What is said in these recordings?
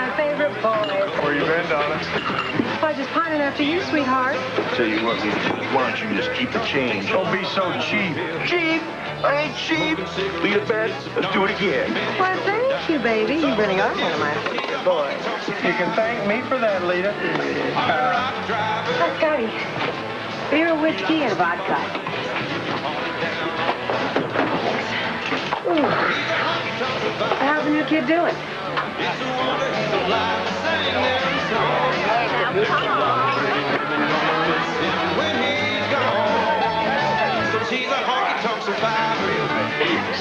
my favorite boys. Where you been, Donna? Why, just pining after you, sweetheart. Tell you what, Leda, why don't you just keep the change? Don't be so cheap. Cheap? I ain't cheap. Leda Beth, let's do it again. Why, thank you, baby. You really are one of my favorite boys. You can thank me for that, Leda. Scotty, beer, whiskey, and vodka. Ooh. How's the new kid doing?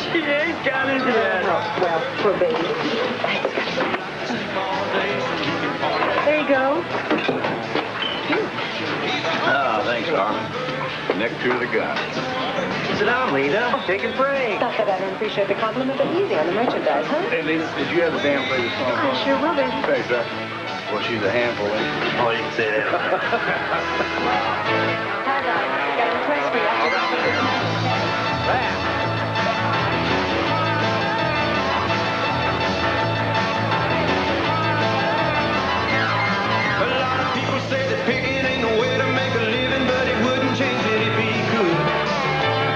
She ain't got it yet. Well, poor baby. There you go. Ah, thanks, darling. Nectar of the gods. Sit down, Leda. Take a break. Not that I don't appreciate the compliment, but easy on the merchandise, huh? Hey, Leda, did you have the damn play this song? I sure will, baby. Thanks, sir. Well, she's a handful, ain't she? Oh, you can say that. Hi, Doc. Got a request for you. A lot of people say that picking ain't no way to make a living, but it wouldn't change it if he could.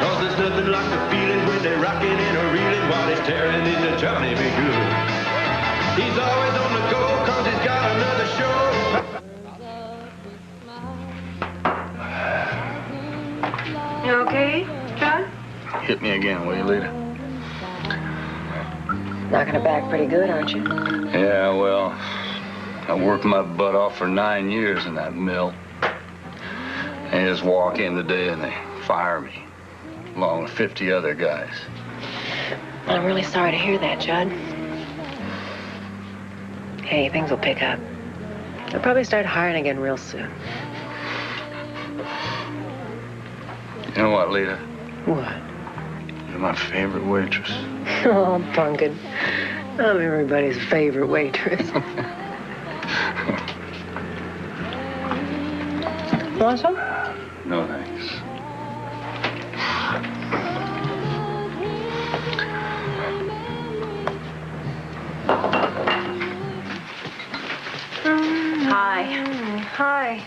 Cause there's nothing like the feeling when they're rocking and a reeling while he's tearing into Johnny B. Good. He's always on the go cause he's got another show. You okay, John? Hit me again, will you, Leda? Knocking it back pretty good, aren't you? Yeah, well, I worked my butt off for 9 years in that mill. They just walk in today and they fire me, along with 50 other guys. I'm really sorry to hear that, Judd. Hey, things will pick up. They'll probably start hiring again real soon. You know what, Leda? What? You're my favorite waitress. Oh, Pumpkin. I'm everybody's favorite waitress. Want some? No, thanks. Hi. Hi.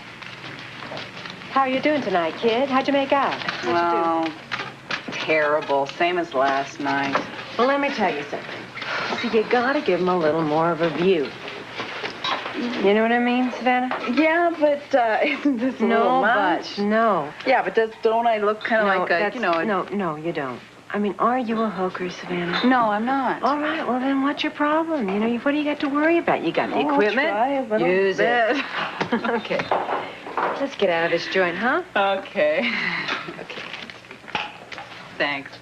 How are you doing tonight, kid? How'd you make out? What'd Well, terrible. Same as last night. you do? Well, let me tell you something. See, you gotta give him a little more of a view. You know what I mean, Savannah? Yeah, but isn't this a No, little but much? no. Yeah, but don't I look kind of like a, that's, you know... No, you don't. I mean, are you a hooker, Savannah? No, I'm not. All right, well, then what's your problem? You know, what do you got to worry about? You got the equipment. I'll try a little Use bit. it. Okay. Let's get out of this joint, huh? Okay. Okay. Thanks.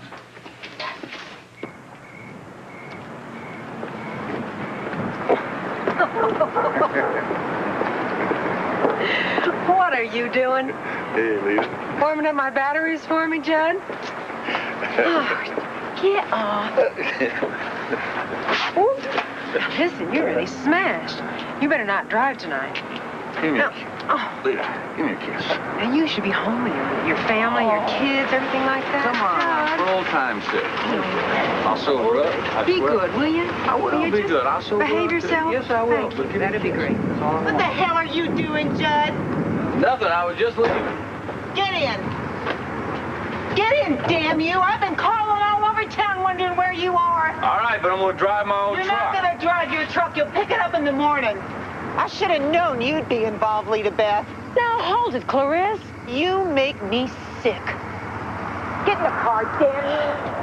What are you doing? Hey, Leda. Warming up my batteries for me, Judd? Oh, get off. Ooh. Listen, you're really smashed. You better not drive tonight. Give me No. a kiss. Oh, Leda, give me a kiss. now you should be home with your family, your kids, everything like that. Come on, Judd. for old time's sake. I'll sober up. I Be swear. good, will you? I will. Will you I'll be just good. I'll sober behave up. yourself? Yes, I will. Thank But you. give me That'd a be kiss. great. That's all I What want. the hell are you doing, Judd? Nothing. I was just leaving. Get in. Get in, damn you. I've been calling all over town wondering where you are. All right, but I'm going to drive my own You're truck. not going to drive your truck. You'll pick it up in the morning. I should have known you'd be involved, Leda Beth. Now, hold it, Clarice. You make me sick. Get in the car, damn you.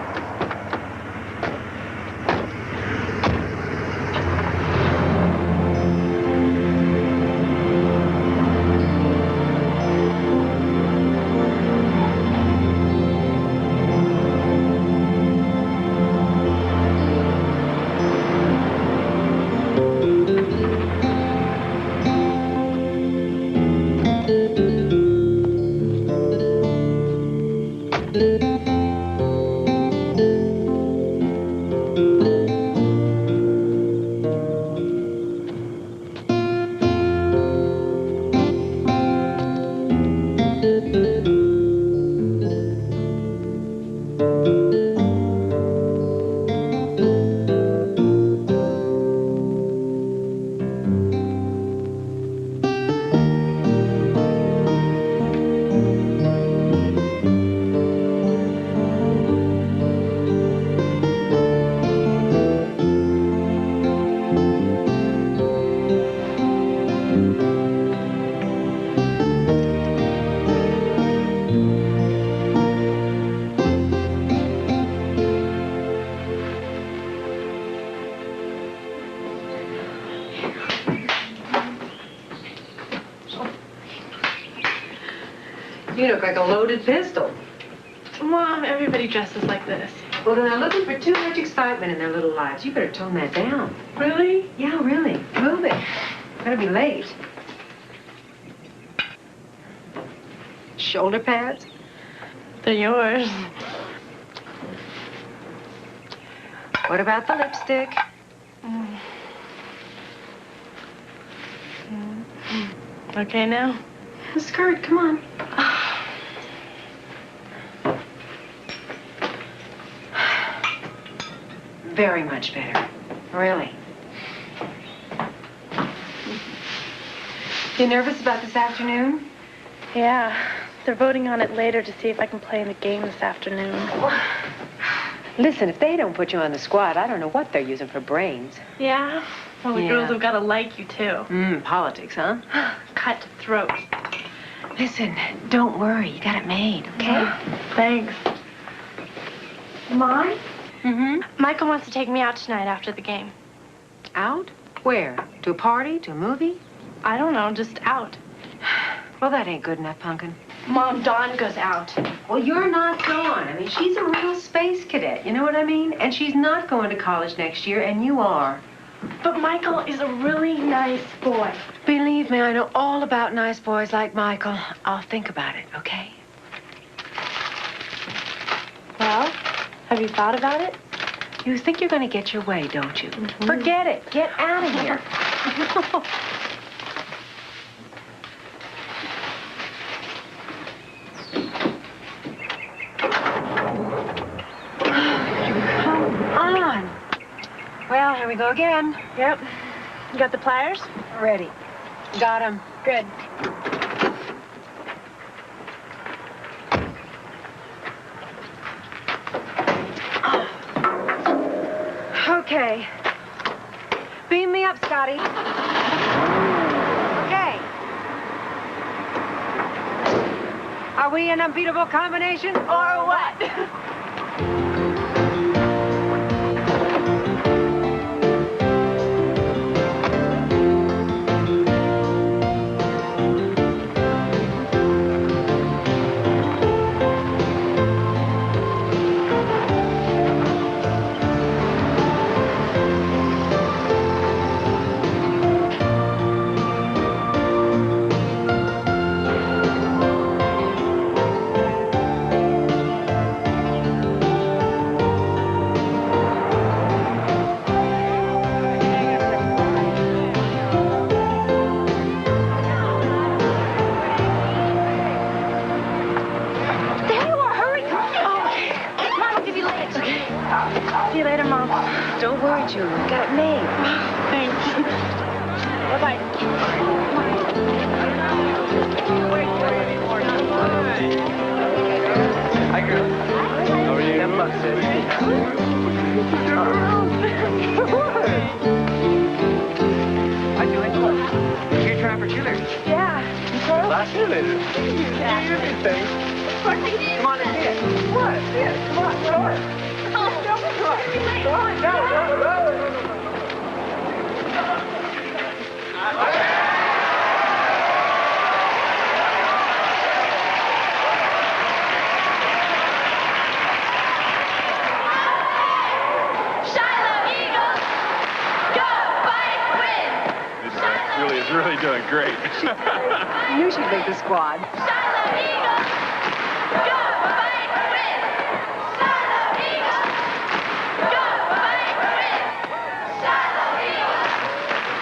You look like a loaded pistol. Mom, everybody dresses like this. Well, they're looking for too much excitement in their little lives. You better tone that down. Really? Yeah, really. Move it. Better be late. Shoulder pads? They're yours. What about the lipstick? Okay now? The skirt, come on. Very much better. Really. You nervous about this afternoon? Yeah. They're voting on it later to see if I can play in the game this afternoon. Listen, if they don't put you on the squad, I don't know what they're using for brains. Yeah? Well, the Yeah. girls have got to like you, too. Politics, huh? Cut to throat. Listen, don't worry. You got it made, okay? Thanks. Mom? Mm-hmm. Michael wants to take me out tonight after the game. Out? Where? To a party? To a movie? I don't know, just out. Well, that ain't good enough, Pumpkin. Mom, Dawn goes out. Well, you're not going. I mean, she's a real space cadet, you know what I mean? And she's not going to college next year, and you are. But Michael is a really nice boy. Believe me, I know all about nice boys like Michael. I'll think about it, okay? Well, have you thought about it? You think you're going to get your way, don't you? Forget it. Get out of here. Come on. Well, here we go again. Yep. You got the pliers? Ready. Got him. Good. Okay. Beam me up, Scotty. Okay. Are we an unbeatable combination or what? See you later, Mom. Don't worry, Julie. Got it made. Thanks. Bye-bye. Hi, girl. How are you? Hi, Julie. You're trying for cheerleaders. Yeah. Last cheerleader. Yeah. You're good, thanks. Come on in here. What? Yeah, come on. Come on. Come on. Go. Julie is really doing great. I knew she'd make the squad.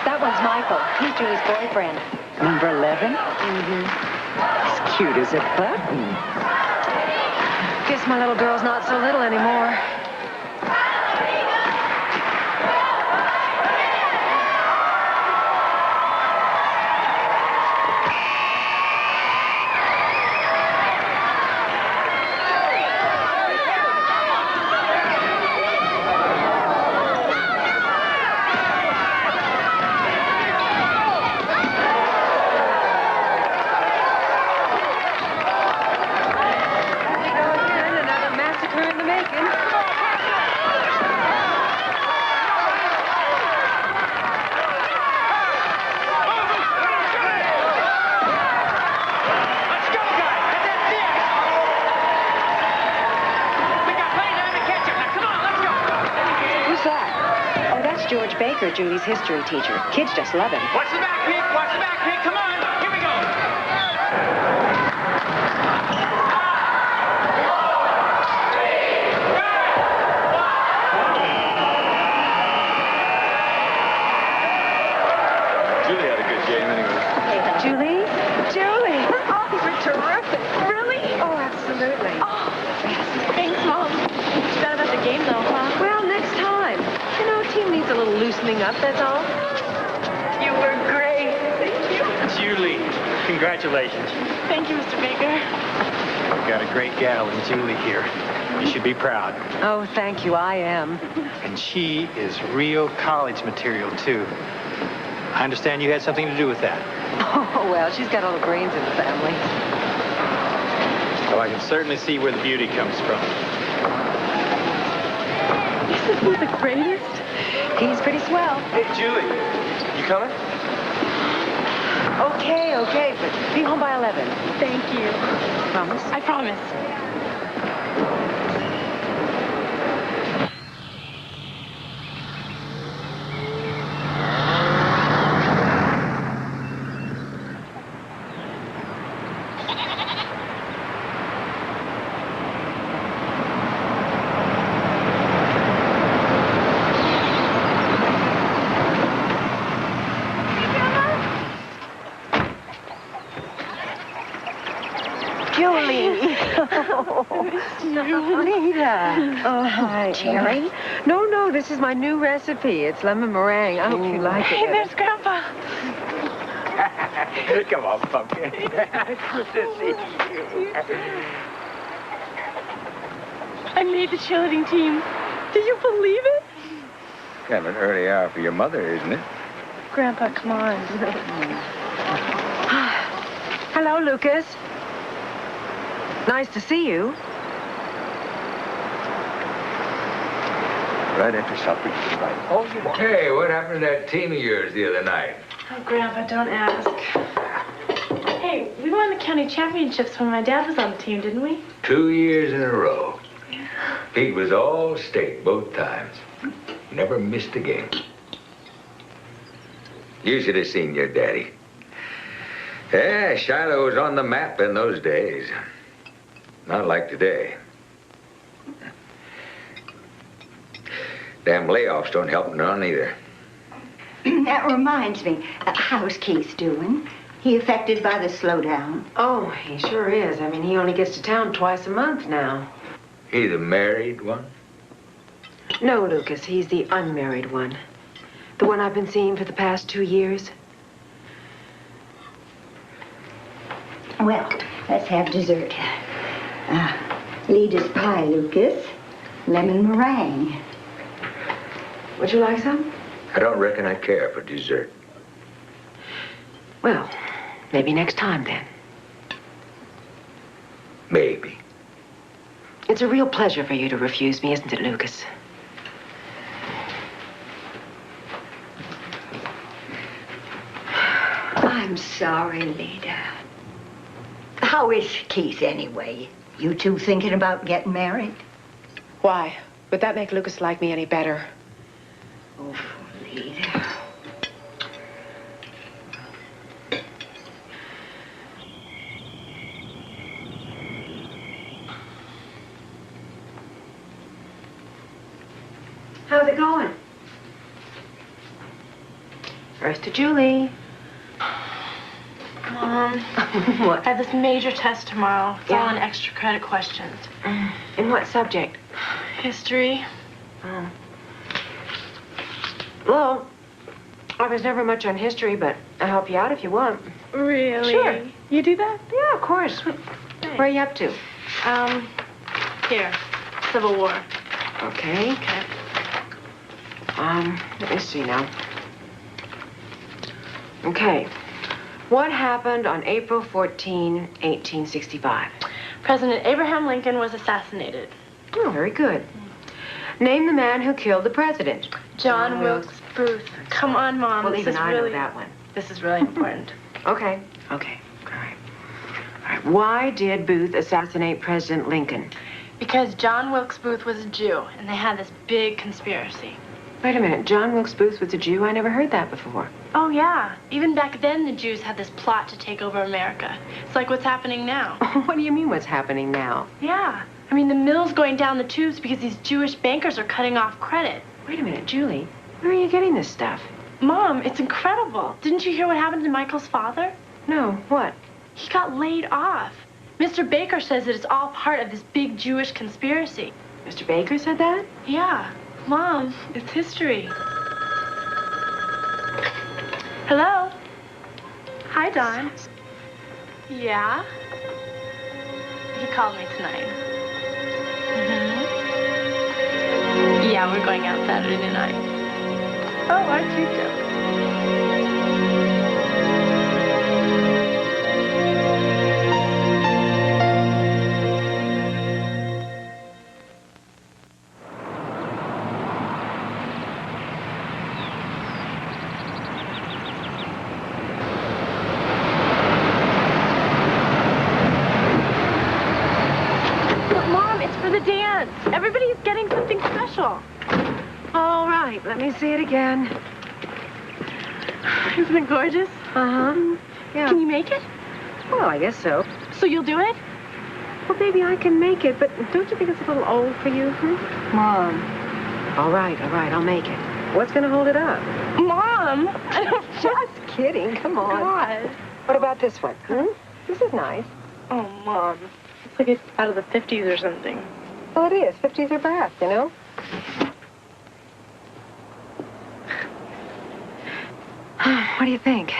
That one's Michael. He's Julie's boyfriend. Number 11? Mm-hmm. As cute as a button. Guess my little girl's not so little anymore. Baker, Julie's history teacher. Kids just love him. Watch the back, Pete. Watch the back, Pete. Come on. Here we go. Julie had a good game anyway. Julie? Julie! Oh, you were terrific. Really? Oh, absolutely. Oh, thanks, Mom. Too bad about the game, though, huh? Well, next time. You know, team needs a little loosening up, that's all. You were great. Thank you. Julie, congratulations. Thank you, Mr. Baker. We've got a great gal in Julie here. You should be proud. Oh, thank you, I am. And she is real college material, too. I understand you had something to do with that. Oh, well, she's got all the brains in the family. Well, I can certainly see where the beauty comes from. Isn't he the greatest? He's pretty swell. Hey, Julie, you coming? Okay, but be home by 11. Thank you. Promise? I promise. Julie. Leda. Oh, hi. Cherry? No, this is my new recipe. It's lemon meringue. I hope you like it. Hey, there's Grandpa. Come on, pumpkin. Good to see you. I made the cheerleading team. Do you believe it? Kind of an early hour for your mother, isn't it? Grandpa, come on. Hello, Lucas. Nice to see you. Right after supper, you right. Oh, hey, what happened to that team of yours the other night? Oh, Grandpa, don't ask. Hey, we won the county championships when my dad was on the team, didn't we? 2 years in a row. Pete was all state both times. Never missed a game. You should have seen your daddy. Yeah, Shiloh was on the map in those days. Not like today. Damn layoffs don't help none either. That reminds me. How's Keith doing? He affected by the slowdown? Oh, he sure is. I mean, he only gets to town twice a month now. He the married one? No, Lucas, he's the unmarried one. The one I've been seeing for the past 2 years. Well, let's have dessert. Leda's pie, Lucas. Lemon meringue. Would you like some? I don't reckon I care for dessert. Well, maybe next time then. Maybe. It's a real pleasure for you to refuse me, isn't it, Lucas? I'm sorry, Leda. How is Keith anyway? You two thinking about getting married? Why? Would that make Lucas like me any better? Oh, Leda. How's it going? First to Julie. Mom, What? I have this major test tomorrow. It's all Yeah. on extra credit questions. In what subject? History. Oh. Well, I was never much on history, but I'll help you out if you want. Really? Sure. You do that? Yeah, of course. Thanks. Where are you up to? Here. Civil War. Okay. Okay. Let me see now. Okay. What happened on April 14, 1865? President Abraham Lincoln was assassinated. Oh, very good. Name the man who killed the president. John Wilkes Booth. Come on, Mom. Well, this even is I really, know that one. This is really important. Okay. All right. Why did Booth assassinate President Lincoln? Because John Wilkes Booth was a Jew, and they had this big conspiracy. Wait a minute. John Wilkes Booth was a Jew? I never heard that before. Oh, yeah. Even back then, the Jews had this plot to take over America. It's like what's happening now. What do you mean what's happening now? Yeah. I mean, the mill's going down the tubes because these Jewish bankers are cutting off credit. Wait a minute, Julie. Where are you getting this stuff? Mom, it's incredible. Didn't you hear what happened to Michael's father? No, what? He got laid off. Mr. Baker says that it's all part of this big Jewish conspiracy. Mr. Baker said that? Yeah. Mom, it's history. Hello? Hi, Don. Yeah? He called me tonight. Yeah, we're going out Saturday night. Oh, aren't you jealous? Everybody's getting something special. All right, let me see it again. Isn't it gorgeous? Uh-huh. Yeah. Can you make it? Well, I guess so. So you'll do it? Well, baby, I can make it, but don't you think it's a little old for you? Mom. All right, I'll make it. What's going to hold it up? Mom! I don't... Just kidding, come on. God. What about this one? This is nice. Oh, Mom. It's like it's out of the 50s or something. Well, it is. 50s are back, you know? What do you think?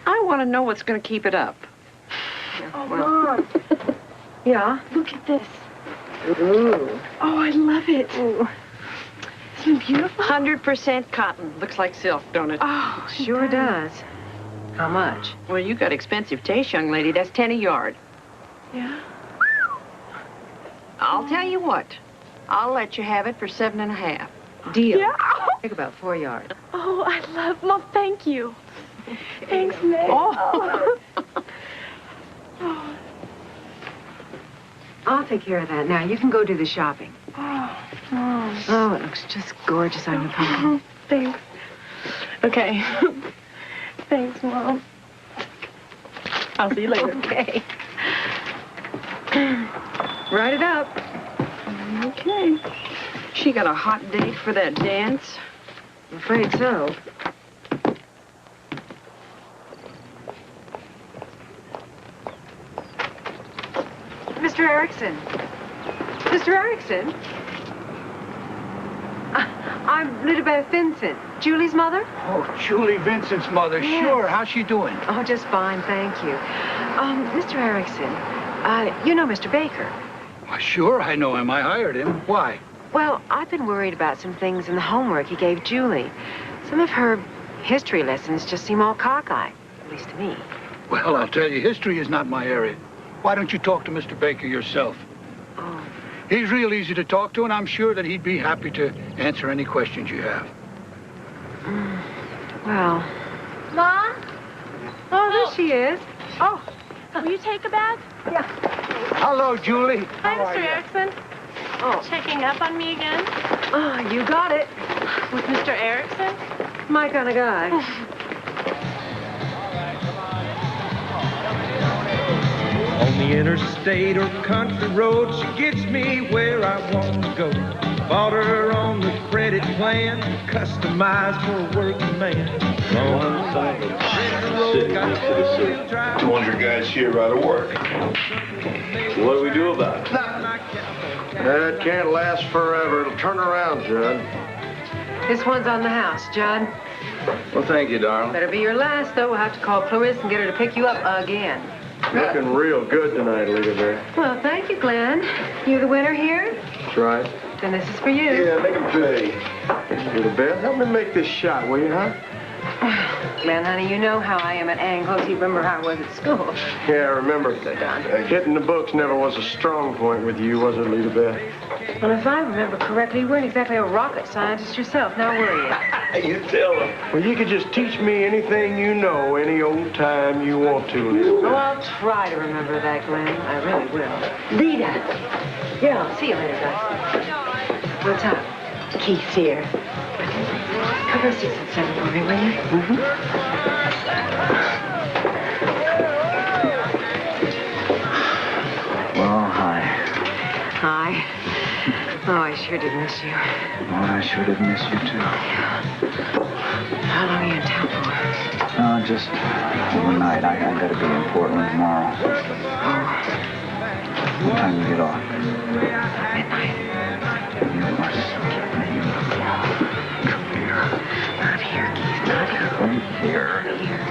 I want to know what's going to keep it up. Oh, Mom. Yeah? Look at this. Ooh. Oh, I love it. Ooh. Isn't it beautiful? 100% cotton. Looks like silk, don't it? Oh, Sure does. How much? Well, you got expensive taste, young lady. That's 10 a yard. Yeah? I'll tell you what. I'll let you have it for 7.5. Deal. Yeah. Take about 4 yards. Oh, I love... Mom, thank you. Thanks, Meg. Oh. Oh. I'll take care of that now. You can go do the shopping. Oh, Mom. Oh, it looks just gorgeous on your pumpkin. Oh, thanks. Okay. Thanks, Mom. I'll see you later. Okay. Write it up. Okay. She got a hot date for that dance? I'm afraid so. Mr. Erickson. Mr. Erickson? I'm Leda Beth Vincent, Julie's mother. Oh, Julie Vincent's mother. Yes. Sure. How's she doing? Oh, just fine, thank you. Mr. Erickson, you know Mr. Baker. Why, sure, I know him. I hired him. Why? Well, I've been worried about some things in the homework he gave Julie. Some of her history lessons just seem all cockeyed, at least to me. Well, I'll tell you, history is not my area. Why don't you talk to Mr. Baker yourself? Oh. He's real easy to talk to, and I'm sure that he'd be happy to answer any questions you have. Well. Mom? Oh, there she is. Oh, will you take a bag? Yeah. Hello, Julie. Hi, Mr. Erickson. Oh. Checking up on me again? Oh, you got it. With Mr. Erickson? My kind of guy. On the interstate or country road, she gets me where I want to go. Bought her on the credit plan, customized for a working man. One side of the city next to the city. 200 guys here out of work. So what do we do about it? That can't last forever. It'll turn around, Judd. This one's on the house, Judd. Well, thank you, darling. Better be your last, though. We'll have to call Clarissa and get her to pick you up again. Looking real good tonight, Leda Beth. Well, thank you, Glenn. You the winner here? That's right. Then this is for you. Yeah, make him pay. Leda Beth, help me make this shot, will you, huh? Glenn, honey, you know how I am at angles. You remember how I was at school. Yeah, I remember. So done. Hitting the books never was a strong point with you, was it, Leda Beth? Well, if I remember correctly, you weren't exactly a rocket scientist yourself, now were you? You tell him. Well, you could just teach me anything you know any old time you want to, Leda Beth. Oh, I'll try to remember that, Glenn. I really will. Leda. Yeah, I'll see you later, guys. What's up? Keith's here. Cover us at 7 for me, will you? Mm-hmm. Well, hi. Hi. Oh, I sure did miss you. Oh, I sure did miss you, too. How long are you in town for? Just overnight. I gotta be in Portland tomorrow. Oh. What time do you get off? Midnight. You are sucking me. Come here. Not here, Keith. Not here. Come here. Here.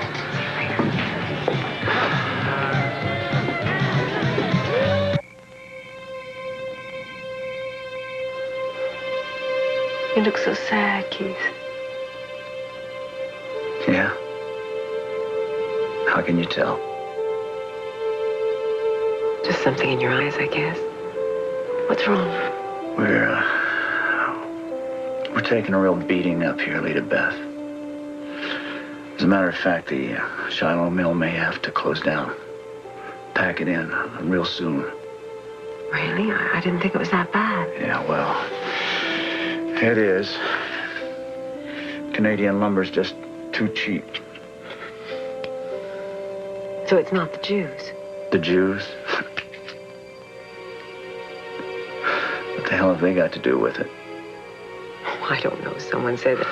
You look so sad, Keith. Yeah? How can you tell? Just something in your eyes, I guess. What's wrong? We're taking a real beating up here, Leda Beth. As a matter of fact, the Shiloh mill may have to close down. Pack it in real soon. Really? I didn't think it was that bad. Yeah, well, it is. Canadian lumber's just too cheap. So it's not the Jews? The Jews? What the hell have they got to do with it? Oh, I don't know. Someone said that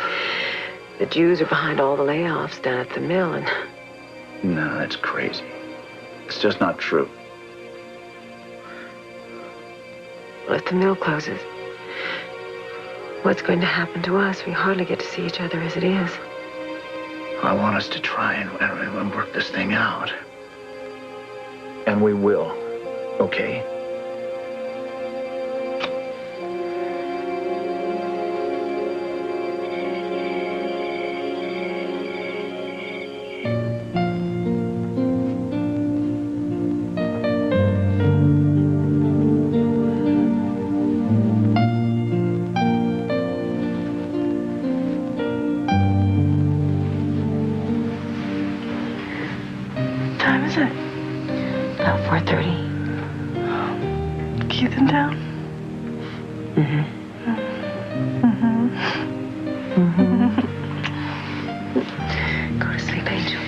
the Jews are behind all the layoffs down at the mill, and... No, that's crazy. It's just not true. Well, if the mill closes, what's going to happen to us? We hardly get to see each other as it is. I want us to try and work this thing out. And we will, okay? Time is it? About 4:30. Keith in town? Mm-hmm. Go to sleep, Angel.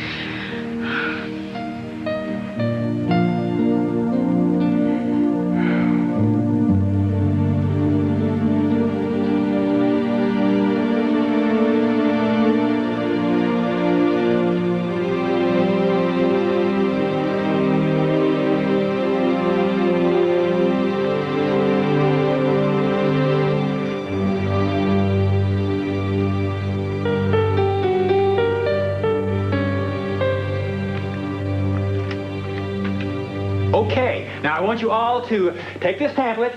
Okay, now I want you all to take this pamphlet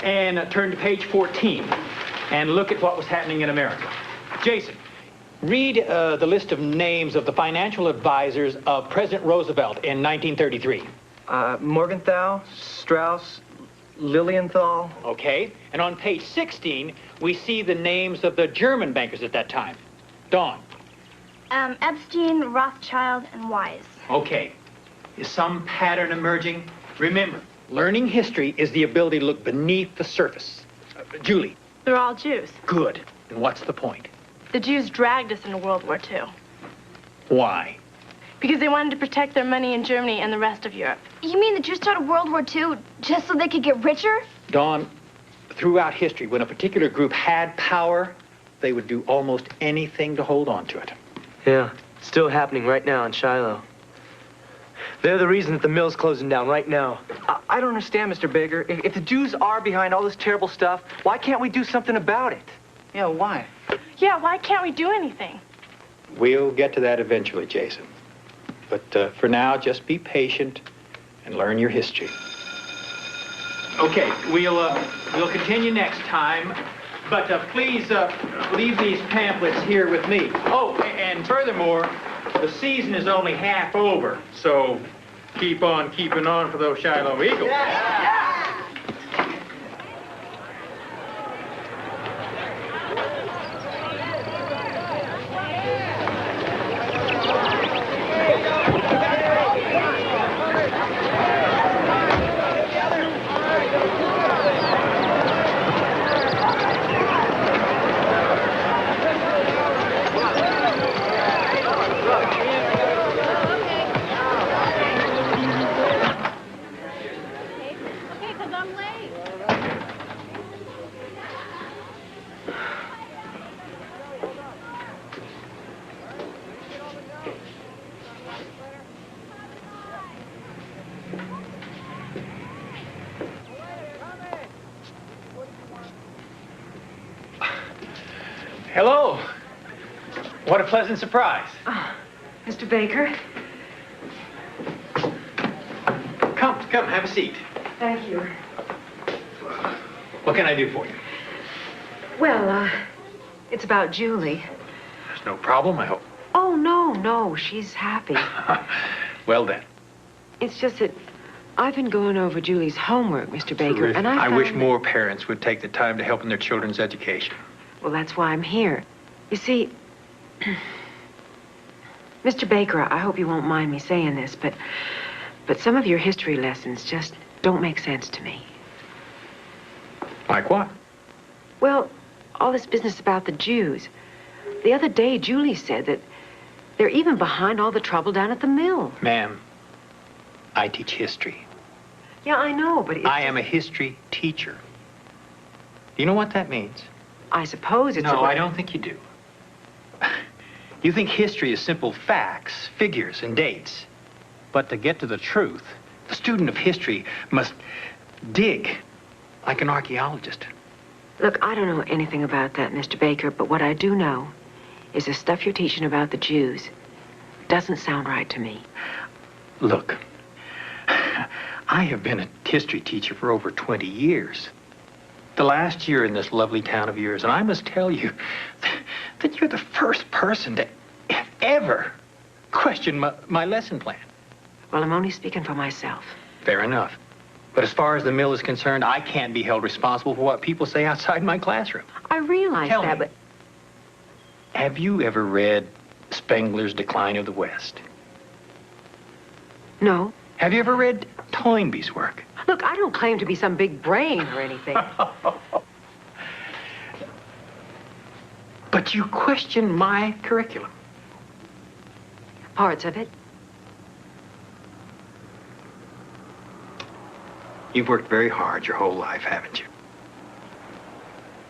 and turn to page 14 and look at what was happening in America. Jason, read the list of names of the financial advisors of President Roosevelt in 1933. Morgenthau, Strauss, Lilienthal. Okay, and on page 16, we see the names of the German bankers at that time. Dawn. Epstein, Rothschild, and Wise. Okay. Is some pattern emerging? Remember, learning history is the ability to look beneath the surface. Julie. They're all Jews. Good. And what's the point? The Jews dragged us into World War II. Why? Because they wanted to protect their money in Germany and the rest of Europe. You mean the Jews started World War II just so they could get richer? Dawn, throughout history, when a particular group had power, they would do almost anything to hold on to it. Yeah, it's still happening right now in Shiloh. They're the reason that the mill's closing down right now. I don't understand, Mr. Baker. If the Jews are behind all this terrible stuff, why can't we do something about it? Yeah, why? Yeah, why can't we do anything? We'll get to that eventually, Jason. But for now, just be patient and learn your history. Okay, we'll continue next time. But please leave these pamphlets here with me. Oh, and furthermore, the season is only half over, so keep on keeping on for those Shiloh Eagles. Yeah. Hello. What a pleasant surprise. Oh, Mr. Baker. Come, have a seat. Thank you. What can I do for you? Well, it's about Julie. There's no problem, I hope. Oh, no, she's happy. Well then. It's just that I've been going over Julie's homework, Mr. Baker, Terrific. and I wish more parents would take the time to help in their children's education. Well, that's why I'm here. You see, Mr. Baker, I hope you won't mind me saying this, but some of your history lessons just don't make sense to me. Like what? Well, all this business about the Jews. The other day, Julie said that they're even behind all the trouble down at the mill. Ma'am, I teach history. Yeah, I know, but it's... I am a history teacher. Do you know what that means? I suppose it's... No, I don't think you do. You think history is simple facts, figures, and dates. But to get to the truth, the student of history must dig like an archaeologist. Look, I don't know anything about that, Mr. Baker, but what I do know is the stuff you're teaching about the Jews doesn't sound right to me. Look, I have been a history teacher for over 20 years. The last year in this lovely town of yours, and I must tell you that you're the first person to ever question my lesson plan. Well, I'm only speaking for myself. Fair enough. But as far as the mill is concerned, I can't be held responsible for what people say outside my classroom. I realize that, but... Have you ever read Spengler's Decline of the West? No. Have you ever read Toynbee's work? Look, I don't claim to be some big brain or anything. But you question my curriculum. Parts of it. You've worked very hard your whole life, haven't you?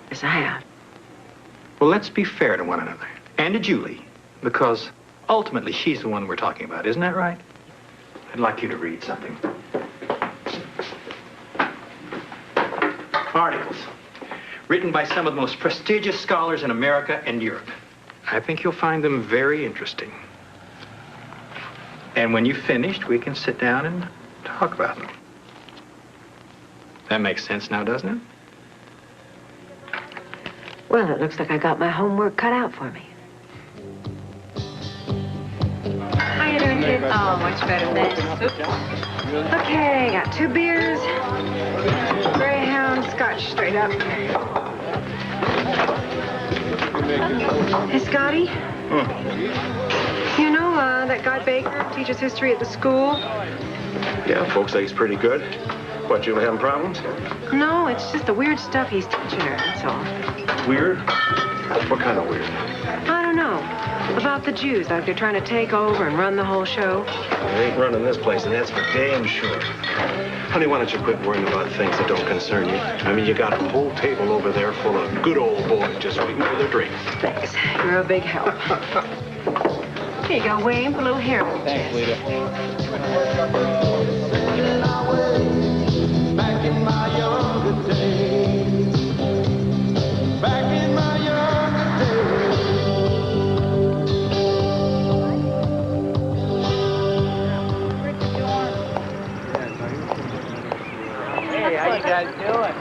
Yes, I have. Well, let's be fair to one another. And to Julie, because ultimately she's the one we're talking about, isn't that right? I'd like you to read something. Articles written by some of the most prestigious scholars in America and Europe. I think you'll find them very interesting. And when you've finished, we can sit down and talk about them. That makes sense now, doesn't it? Well, it looks like I got my homework cut out for me. How you doing, kid? Oh, much better than this. Okay, got 2 beers, Greyhound, Scotch straight up. Hey, Scotty? You know that guy Baker teaches history at the school? Yeah, folks say he's pretty good. What, Julie having problems? No, it's just the weird stuff he's teaching her, that's all. Weird? What kind of weird? I don't know. About the Jews, like they're trying to take over and run the whole show. They ain't running this place, and that's for damn sure. Honey, why don't you quit worrying about things that don't concern you? I mean, you got a whole table over there full of good old boys just waiting for their drinks. Thanks. You're a big help. Here you go, Wayne, for a little hair. Thanks, Leda. Back in my younger days. Back in my younger days. Hey, how you guys doing?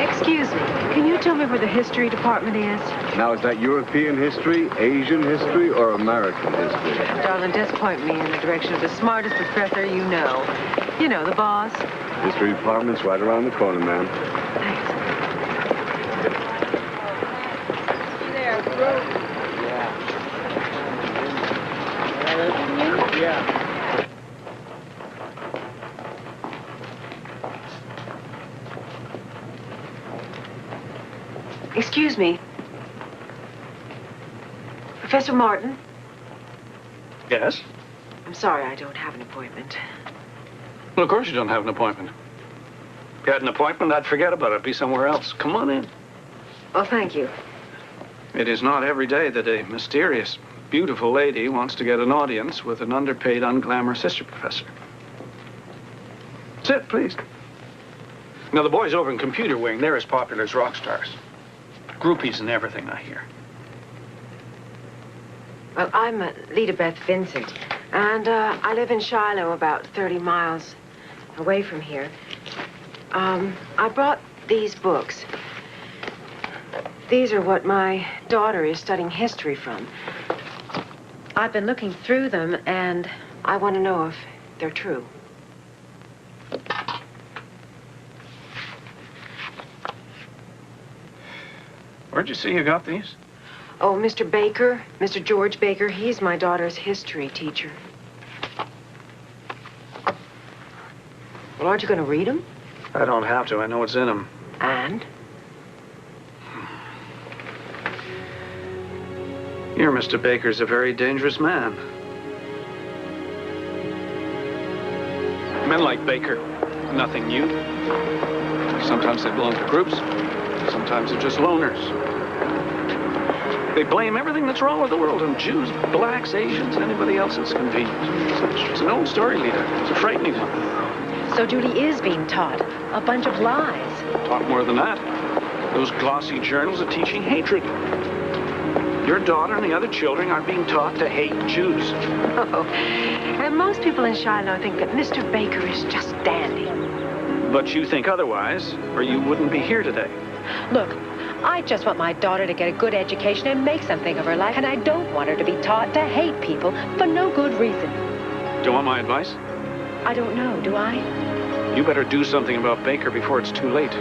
Excuse me, can you tell me where the history department is? Now, is that European history, Asian history, or American history? Darling, just point me in the direction of the smartest professor you know. You know, the boss. History department's right around the corner, ma'am. Thanks. There, bro. Yeah. Excuse me. Professor Martin? Yes? I'm sorry I don't have an appointment. Well, of course you don't have an appointment. If you had an appointment, I'd forget about it. Be somewhere else. Come on in. Oh, thank you. It is not every day that a mysterious, beautiful lady wants to get an audience with an underpaid, unglamorous history professor. Sit, please. Now, the boys over in Computer Wing, they're as popular as rock stars. Groupies and everything, I hear. Well, I'm Leda Beth Vincent, and I live in Shiloh, about 30 miles away from here. I brought these books. These are what my daughter is studying history from. I've been looking through them, and I want to know if they're true. Where'd you see you got these? Oh, Mr. Baker, Mr. George Baker, he's my daughter's history teacher. Well, aren't you going to read them? I don't have to. I know what's in them. And? Your Mr. Baker's a very dangerous man. Men like Baker, nothing new. Sometimes they belong to groups. Sometimes they're just loners. They blame everything that's wrong with the world on Jews, blacks, Asians, anybody else that's convenient. It's an old story, Leda. It's a frightening one. So Julie is being taught a bunch of lies. Talk more than that. Those glossy journals are teaching hatred. Your daughter and the other children are being taught to hate Jews. Oh, and most people in Shiloh think that Mr. Baker is just dandy. But you think otherwise, or you wouldn't be here today. Look, I just want my daughter to get a good education and make something of her life, and I don't want her to be taught to hate people for no good reason. Do you want my advice? I don't know, do I? You better do something about Baker before it's too late.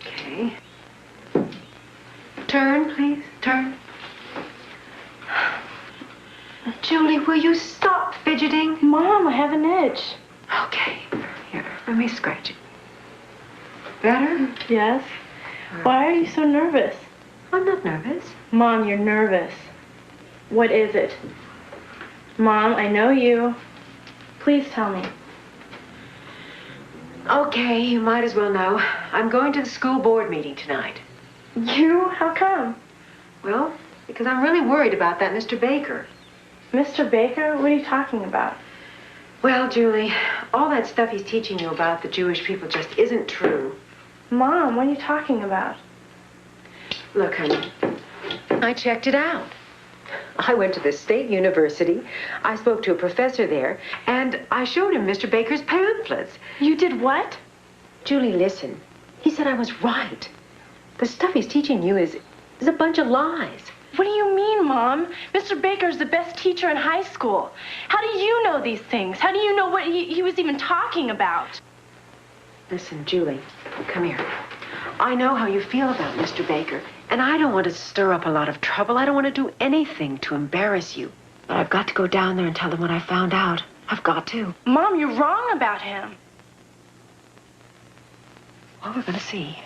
Okay. Turn, please. Turn. Julie, will you stop fidgeting? Mom, I have an itch. Okay. Here, let me scratch it. Better? Yes. Why are you so nervous? I'm not nervous. Mom, you're nervous. What is it? Mom, I know you. Please tell me. Okay, you might as well know. I'm going to the school board meeting tonight. You? How come? Well, because I'm really worried about that Mr. Baker. Mr. Baker? What are you talking about? Well, Julie, all that stuff he's teaching you about the Jewish people just isn't true. Mom, what are you talking about? Look, honey, I checked it out. I went to the state university, I spoke to a professor there, and I showed him Mr. Baker's pamphlets. You did what? Julie, listen. He said I was right. The stuff he's teaching you is a bunch of lies. What do you mean, Mom? Mr. Baker's the best teacher in high school. How do you know these things? How do you know what he was even talking about? Listen, Julie, come here. I know how you feel about Mr. Baker, and I don't want to stir up a lot of trouble. I don't want to do anything to embarrass you. But I've got to go down there and tell them what I found out. I've got to. Mom, you're wrong about him. Well, we're going to see.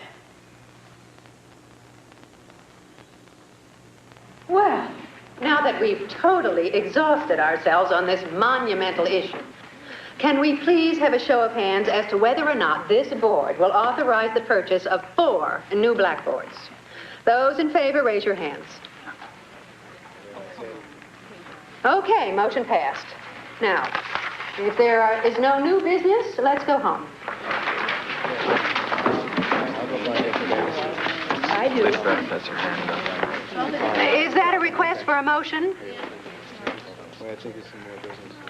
Well, now that we've totally exhausted ourselves on this monumental issue, can we please have a show of hands as to whether or not this board will authorize the purchase of 4 new blackboards? Those in favor, raise your hands. Okay, motion passed. Now, if there is no new business, let's go home. I do. That's her hand up. Is that a request for a motion?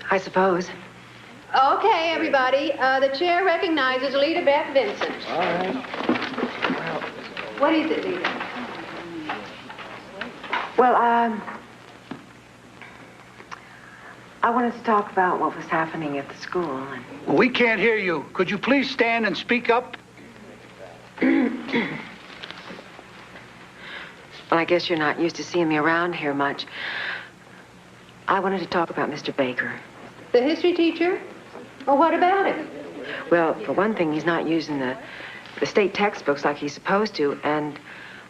I suppose. Okay, everybody. The chair recognizes Leda Beth Vincent. All right. What is it, Leda? Well, I wanted to talk about what was happening at the school. And... We can't hear you. Could you please stand and speak up? Well, I guess you're not used to seeing me around here much. I wanted to talk about Mr. Baker. The history teacher? Well, what about him? Well, for one thing, he's not using the state textbooks like he's supposed to, and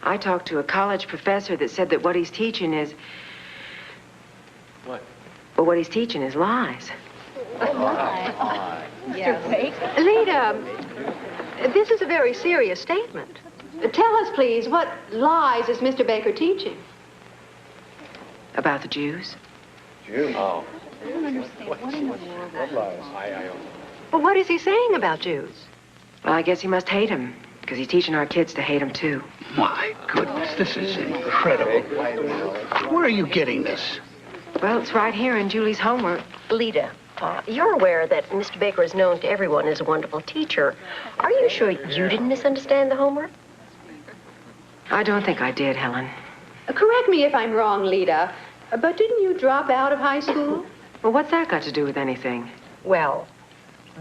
I talked to a college professor that said that what he's teaching is... What? Well, what he's teaching is lies. Mr. Baker? Leda, this is a very serious statement. Tell us, please, what lies is Mr. Baker teaching? About the Jews? Jews? Oh. I don't understand. What in the world? What lies? Well, what is he saying about Jews? Well, I guess he must hate him, because he's teaching our kids to hate him, too. My goodness, this is incredible. Where are you getting this? Well, it's right here in Julie's homework. Leda, you're aware that Mr. Baker is known to everyone as a wonderful teacher. Are you sure you didn't misunderstand the homework? I don't think I did, Helen. Correct me if I'm wrong, Leda, but didn't you drop out of high school? Well, what's that got to do with anything? Well,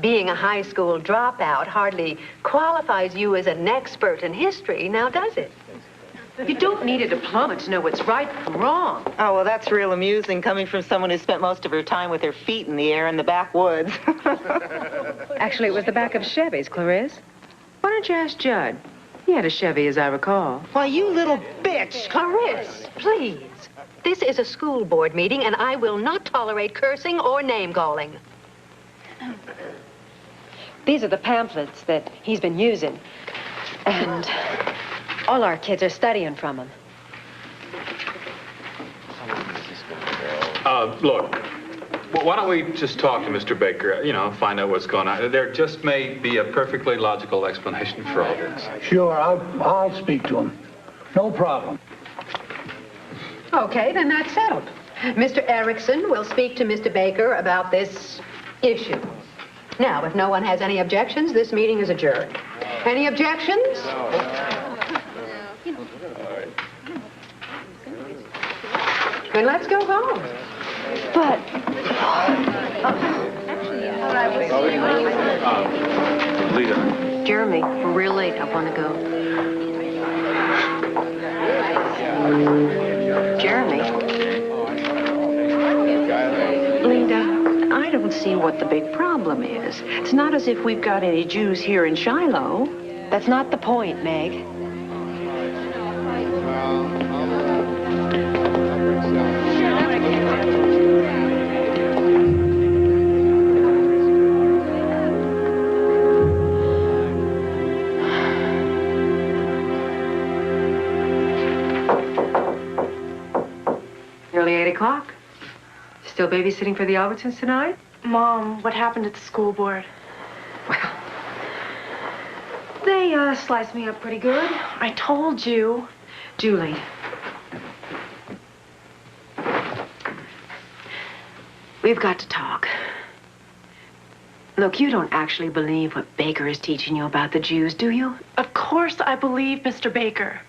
being a high school dropout hardly qualifies you as an expert in history, now does it? You don't need a diploma to know what's right from wrong. Oh, well, that's real amusing coming from someone who spent most of her time with her feet in the air in the backwoods. Actually, it was the back of Chevy's, Clarice. Why don't you ask Judd? He had a Chevy, as I recall. Why, you little bitch! Clarice, please. This is a school board meeting, and I will not tolerate cursing or name-calling. These are the pamphlets that he's been using. And all our kids are studying from them. Look, why don't we just talk to Mr. Baker, find out what's going on. There just may be a perfectly logical explanation for all this. Sure, I'll speak to him. No problem. Okay, then that's settled. Mr. Erickson will speak to Mr. Baker about this issue. Now, if no one has any objections, this meeting is adjourned. Any objections? Then let's go home. But... Leda. Jeremy, we're real late. I want to go. Jeremy? Leda, I don't see what the big problem is. It's not as if we've got any Jews here in Shiloh. That's not the point, Meg. Nearly 8 o'clock. Still babysitting for the Albertsons tonight? Mom, what happened at the school board? Well, they sliced me up pretty good. I told you. Julie. We've got to talk. Look, you don't actually believe what Baker is teaching you about the Jews, do you? Of course I believe Mr. Baker.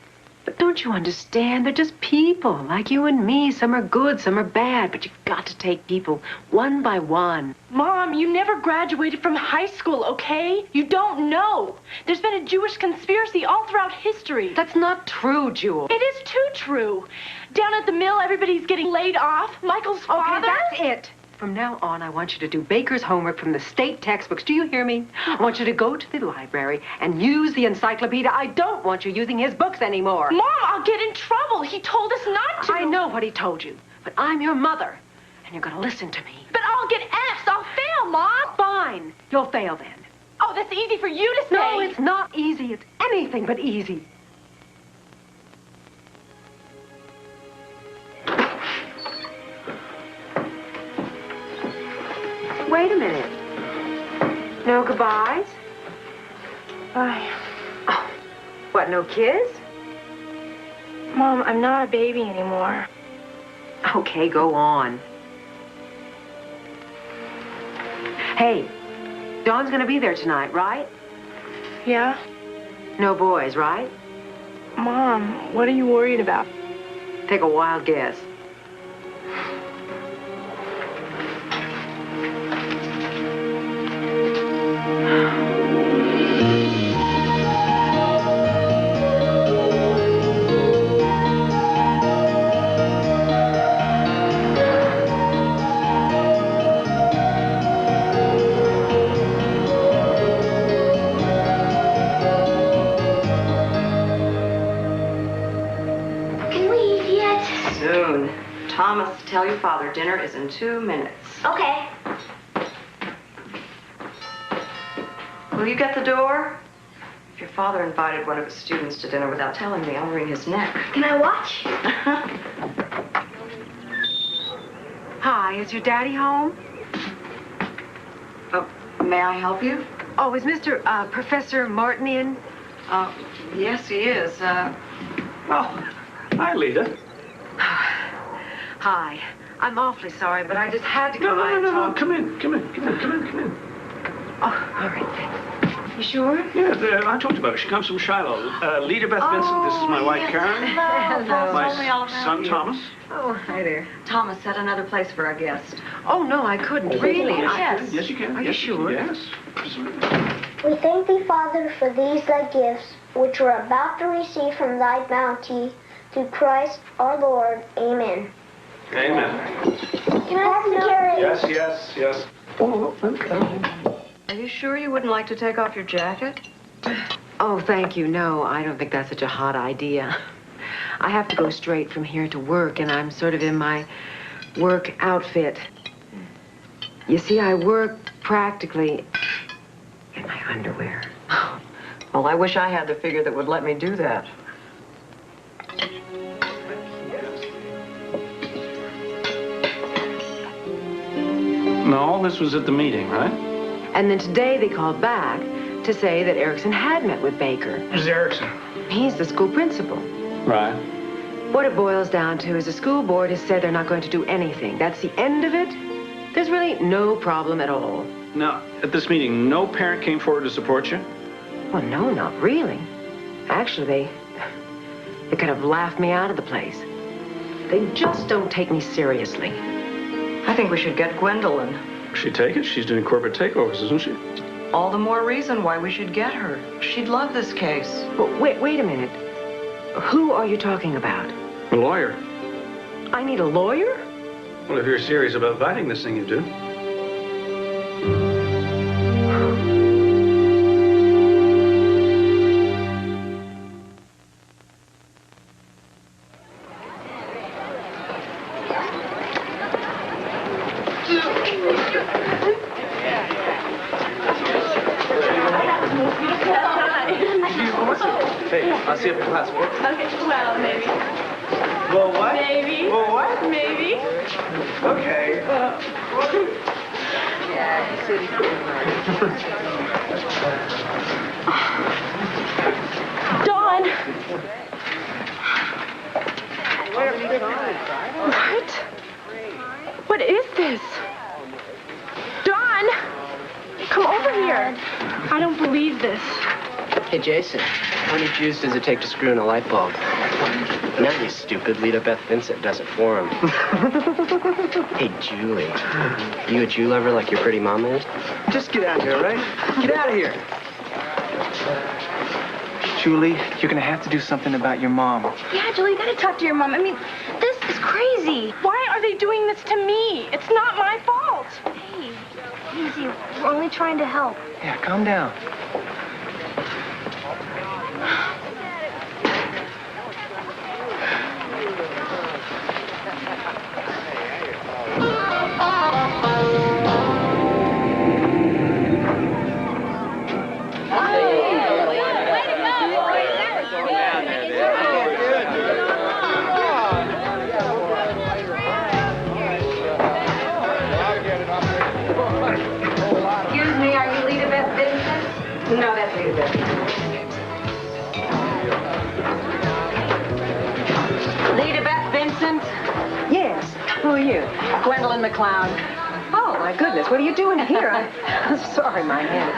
But don't you understand? They're just people, like you and me. Some are good, some are bad, but you've got to take people one by one. Mom, you never graduated from high school, okay? You don't know. There's been a Jewish conspiracy all throughout history. That's not true, Jewel. It is too true. Down at the mill, everybody's getting laid off. Michael's father... Okay, that's it. From now on, I want you to do Baker's homework from the state textbooks. Do you hear me? I want you to go to the library and use the encyclopedia. I don't want you using his books anymore. Mom, I'll get in trouble. He told us not to. I know what he told you, but I'm your mother, and you're going to listen to me. But I'll get F's. I'll fail, Mom. Fine. You'll fail then. Oh, that's easy for you to say. No, it's not easy. It's anything but easy. Wait a minute. No goodbyes? Bye. Oh, what, no kiss? Mom, I'm not a baby anymore. Okay, go on. Hey, Dawn's gonna be there tonight, right? Yeah? No boys, right? Mom, what are you worried about? Take a wild guess. Thomas, tell your father dinner is in 2 minutes. Okay. Will you get the door? If your father invited one of his students to dinner without telling me, I'll wring his neck. Can I watch? Hi, is your daddy home? Oh, may I help you? Oh, is Mr. Professor Martin in? Yes, he is. Oh, hi, Leda. Hi. I'm awfully sorry, but I just had to come by and No. talk. Come in. Oh, all right, thanks. You sure? Yeah, I talked about her. She comes from Shiloh. Leda Beth Vincent. This is my wife, Karen. Hello. My son, Thomas. Oh, hi there. Thomas, set another place for our guest. Oh, no, I couldn't. Really? Yes, you can. Are you sure? Yes. We thank thee, Father, for these thy gifts, which we're about to receive from thy bounty, through Christ our Lord. Amen. Amen. Can I see it? Yes. Oh, okay. Are you sure you wouldn't like to take off your jacket? Oh, thank you. No, I don't think that's such a hot idea. I have to go straight from here to work, and I'm sort of in my work outfit. You see, I work practically in my underwear. Well, I wish I had the figure that would let me do that. No, all this was at the meeting, right? And then today they called back to say that Erickson had met with Baker. Who's Erickson? He's the school principal. Right. What it boils down to is the school board has said they're not going to do anything. That's the end of it. There's really no problem at all. Now, at this meeting, no parent came forward to support you? Well, no, not really. Actually, they kind of laughed me out of the place. They just don't take me seriously. I think we should get Gwendolyn. She'd take it. She's doing corporate takeovers, isn't she? All the more reason why we should get her. She'd love this case. But wait a minute. Who are you talking about? A lawyer. I need a lawyer? Well, if you're serious about fighting this thing, you do. Hey, I'll see you for class. Okay, well, maybe. Well, what? Maybe. Well, what? Maybe. Okay. Dawn! What? What is this? Dawn! Come over here. I don't believe this. Hey, Jason, how many Jews does it take to screw in a light bulb? No, you stupid. Leda Beth Vincent does it for him. Hey, Julie, you a Jew lover like your pretty mama is? Just get out of here, right? Get out of here. Julie, you're gonna have to do something about your mom. Yeah, Julie, you gotta talk to your mom. I mean, this is crazy. Why are they doing this to me? It's not my fault. Hey, easy. We're only trying to help. Yeah, calm down. Excuse me, are you Leda Beth Vincent? No, that's Leda Beth. Leda Beth Vincent? Yes. Who are you? Gwendolyn McLeod. Oh, my goodness. What are you doing here? I'm sorry, my hand.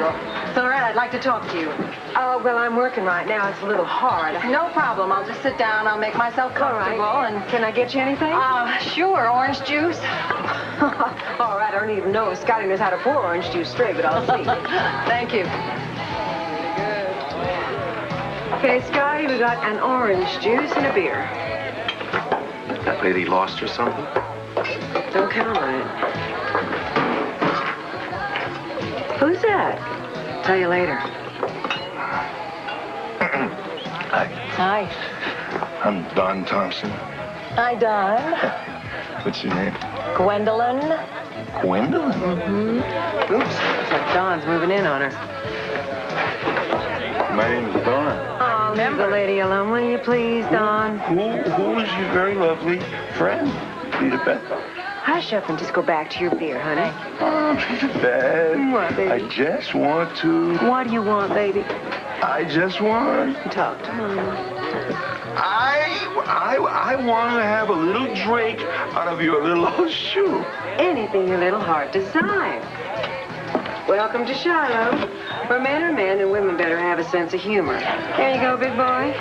It's all right, I'd like to talk to you. Oh, well, I'm working right now. It's a little hard. No problem. I'll just sit down. I'll make myself comfortable. And Can I get you anything? Sure. Orange juice. All right. I don't even know if Scotty knows how to pour orange juice straight, but I'll see. Thank you. Okay, Scotty, we got an orange juice and a beer. That lady lost or something? Don't count on it. Who's that? Tell you later. Hi. Hi. I'm Don Thompson. Hi, Dawn. What's your name? Gwendolyn. Gwendolyn? Mm-hmm. Oops. Looks like Dawn's moving in on her. My name is Don. Oh, leave the lady alone, will you please, Don? Who is your very lovely friend, Leda Beth? Hush up and just go back to your beer, honey. Oh, Leda Beth. What, baby? I just want to... What do you want, baby? I just want... Talk to Mama. I want to have a little drink out of your little old shoe. Anything your little heart desires. Welcome to Shiloh, where men are men and women better have a sense of humor. There you go, big boy.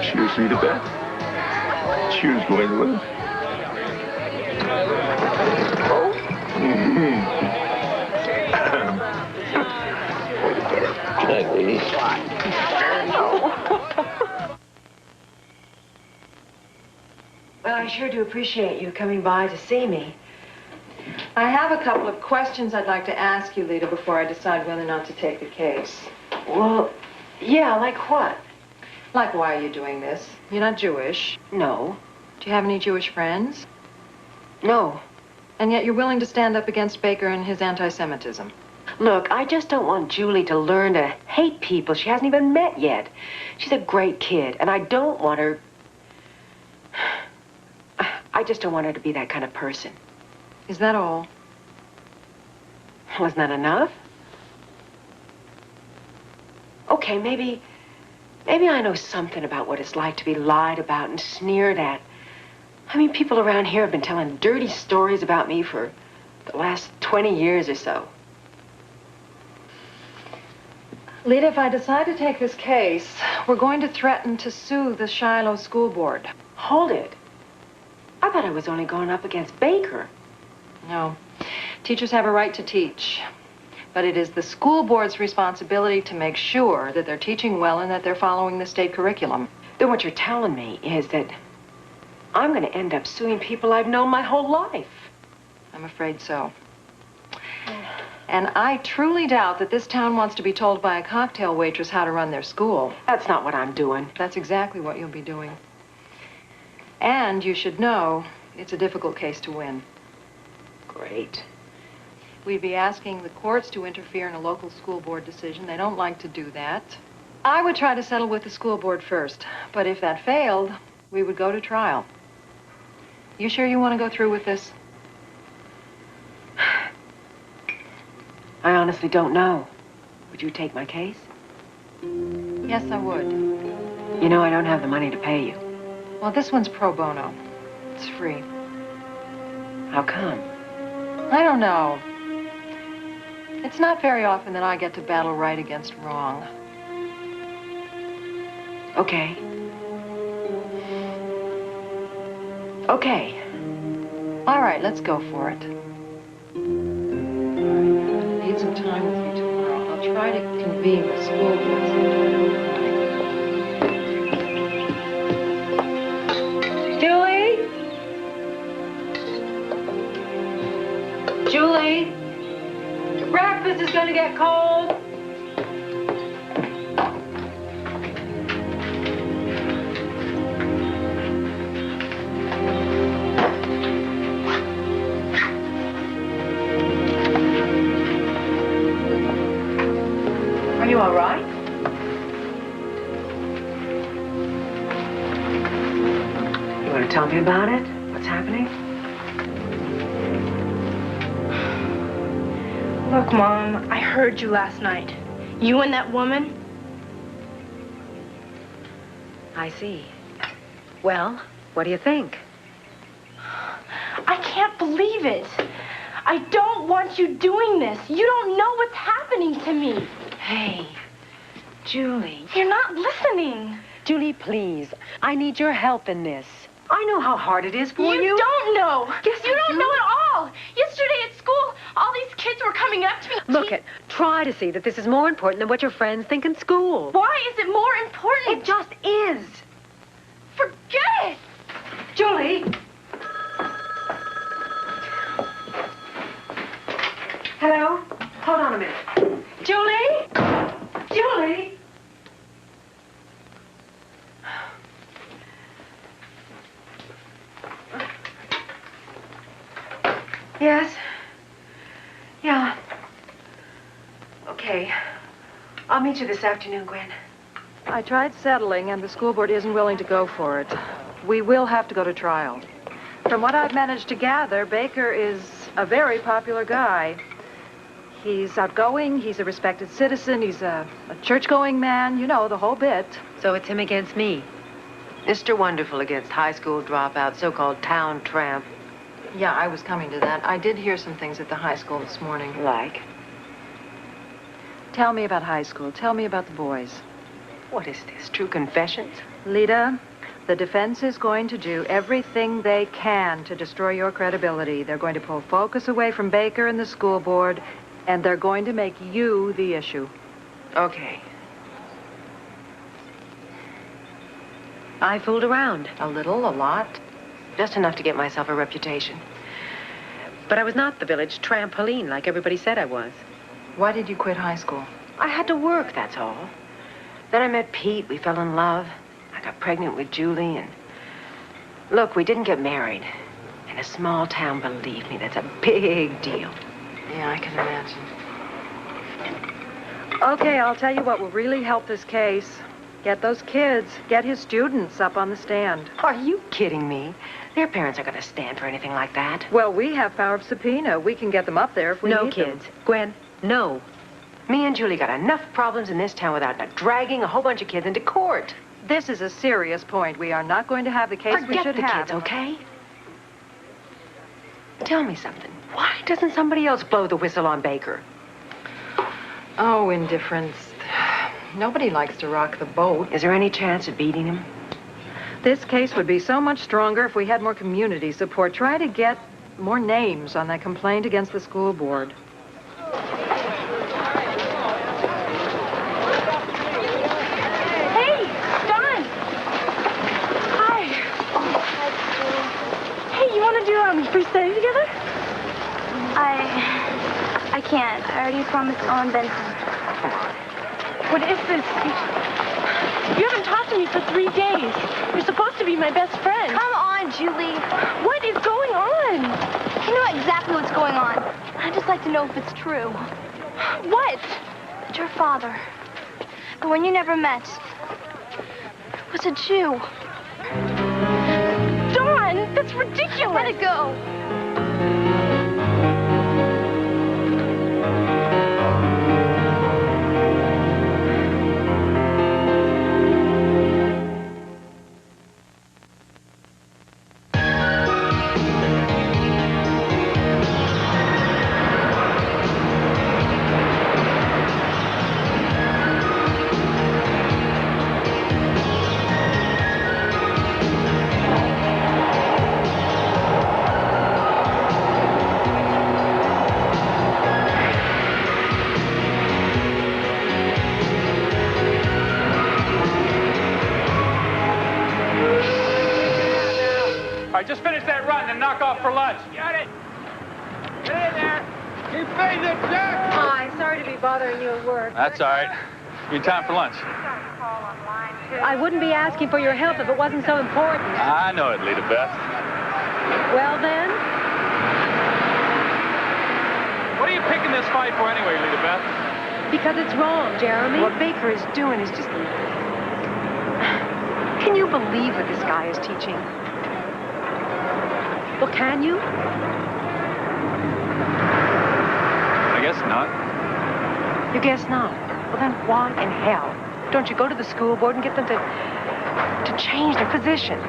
Cheers, Leda Beth. Cheers, boy. Check, lady. Well, I sure do appreciate you coming by to see me. I have a couple of questions I'd like to ask you, Leda, before I decide whether or not to take the case. Well, yeah, like what? Like, why are you doing this? You're not Jewish. No. Do you have any Jewish friends? No. And yet you're willing to stand up against Baker and his anti-Semitism. Look, I just don't want Julie to learn to hate people she hasn't even met yet. She's a great kid, and I don't want her... I just don't want her to be that kind of person. Is that all? Wasn't that enough? Okay, maybe I know something about what it's like to be lied about and sneered at. I mean, people around here have been telling dirty stories about me for the last 20 years or so. Leda, if I decide to take this case, we're going to threaten to sue the Shiloh School Board. Hold it. I thought I was only going up against Baker. No. Teachers have a right to teach. But it is the school board's responsibility to make sure that they're teaching well and that they're following the state curriculum. Then what you're telling me is that I'm going to end up suing people I've known my whole life. I'm afraid so. And I truly doubt that this town wants to be told by a cocktail waitress how to run their school. That's not what I'm doing. That's exactly what you'll be doing. And you should know it's a difficult case to win. Great. We'd be asking the courts to interfere in a local school board decision. They don't like to do that. I would try to settle with the school board first, but if that failed, we would go to trial. You sure you want to go through with this? I honestly don't know. Would you take my case? Yes, I would. You know, I don't have the money to pay you. Well, this one's pro bono. It's free. How come? I don't know. It's not very often that I get to battle right against wrong. Okay. Okay. All right, let's go for it. I need some time with you tomorrow. I'll try to convene the school board sometime. Julie? Julie? The breakfast is going to get cold. Are you all right? You want to tell me about it? What's happening? Look, Mom, I heard you last night. You and that woman? I see. Well, what do you think? I can't believe it. I don't want you doing this. You don't know what's happening to me. Hey, Julie. You're not listening. Julie, please. I need your help in this. I know how hard it is for you. You don't know. Yes, you don't do. know at all. Yesterday at school, all these kids were coming up to me. Look it. Try to see that this is more important than what your friends think in school. Why is it more important? It just is. Forget it. Julie. Hello? Hold on a minute. Julie? Julie? Yes? Yeah. Okay. I'll meet you this afternoon, Gwen. I tried settling, and the school board isn't willing to go for it. We will have to go to trial. From what I've managed to gather, Baker is a very popular guy. He's outgoing, he's a respected citizen, he's a church-going man, you know, the whole bit. So it's him against me. Mr. Wonderful against high school dropout, so-called town tramp. Yeah, I was coming to that. I did hear some things at the high school this morning. Like? Tell me about high school. Tell me about the boys. What is this, true confessions? Leda, the defense is going to do everything they can to destroy your credibility. They're going to pull focus away from Baker and the school board, and they're going to make you the issue. Okay. I fooled around. A little, a lot? Just enough to get myself a reputation. But I was not the village trampoline like everybody said I was. Why did you quit high school? I had to work, that's all. Then I met Pete. We fell in love. I got pregnant with Julie, and... Look, we didn't get married. In a small town, believe me, that's a big deal. Yeah, I can imagine. Okay, I'll tell you what will really help this case. Get those kids, get his students up on the stand. Are you kidding me? Their parents aren't going to stand for anything like that. Well, we have power of subpoena. We can get them up there if we need them. No kids. Gwen, no. Me and Julie got enough problems in this town without dragging a whole bunch of kids into court. This is a serious point. We are not going to have the case we should have. Forget the kids, okay? Tell me something. Why doesn't somebody else blow the whistle on Baker? Oh, indifference. Nobody likes to rock the boat. Is there any chance of beating him? This case would be so much stronger if we had more community support. Try to get more names on that complaint against the school board. Hey, Dawn! Hi. Hey, you want to do free study together? I can't. I already promised Ellen Benson. What is this? You haven't talked to me for 3 days. You're supposed to be my best friend. Come on, Julie. What is going on? You know exactly what's going on. I'd just like to know if it's true. What? That your father, the one you never met, was a Jew. Dawn, that's ridiculous. Let it go. Just finish that run and knock off for lunch. Got it. Get in there. Keep facing it, Jack. Hi, sorry to be bothering you at work. That's all right. Your time for lunch. I wouldn't be asking for your help if it wasn't so important. I know it, Leda Beth. Well, then? What are you picking this fight for anyway, Leda Beth? Because it's wrong, Jeremy. What Baker is doing is just... Can you believe what this guy is teaching? Well, can you? I guess not. You guess not? Well, then why in hell don't you go to the school board and get them to change their position?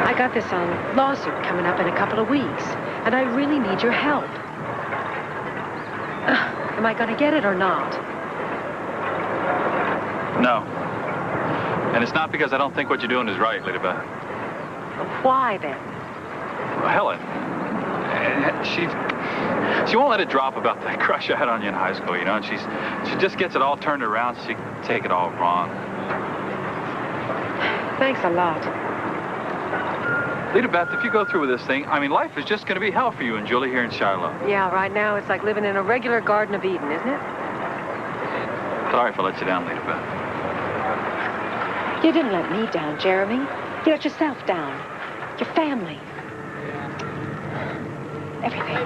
I got this lawsuit coming up in a couple of weeks, and I really need your help. Am I going to get it or not? No. And it's not because I don't think what you're doing is right, Leda Beth. Why, then? Well, Helen, she won't let it drop about that crush I had on you in high school, you know, and she just gets it all turned around so she can take it all wrong. Thanks a lot. Leda Beth, if you go through with this thing, I mean, life is just going to be hell for you and Julie here in Shiloh. Yeah, right now it's like living in a regular Garden of Eden, isn't it? Sorry if I let you down, Leda Beth. You didn't let me down, Jeremy. You let yourself down. Your family. Everything.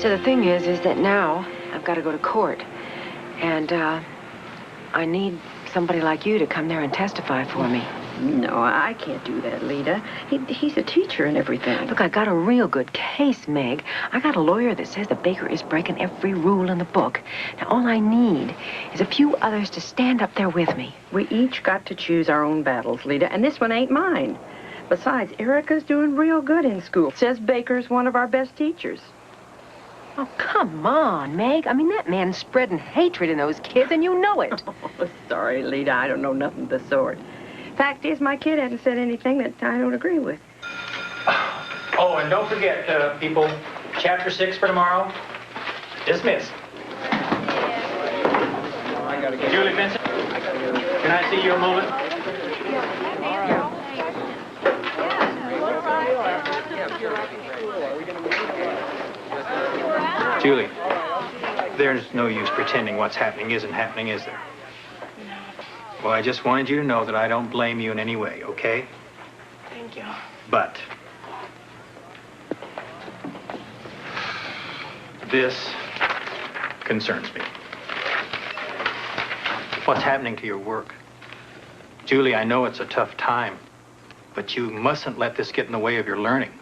So the thing is that now I've got to go to court. And, I need somebody like you to come there and testify for me. No, I can't do that, Leda. He's a teacher and everything. Look, I got a real good case, Meg. I got a lawyer that says the baker is breaking every rule in the book. Now, all I need is a few others to stand up there with me. We each got to choose our own battles, Leda, and this one ain't mine. Besides, Erica's doing real good in school. Says Baker's one of our best teachers. Oh, come on, Meg. I mean, that man's spreading hatred in those kids, and you know it. Oh, sorry, Leda. I don't know nothing of the sort. Fact is, my kid hasn't said anything that I don't agree with. Oh, and don't forget, people, Chapter 6 for tomorrow. Dismissed. Julie Vincent, can I see you a moment? Julie, there's no use pretending what's happening isn't happening, is there? No. Well, I just wanted you to know that I don't blame you in any way, okay? Thank you. But this concerns me. What's happening to your work? Julie, I know it's a tough time, but you mustn't let this get in the way of your learning.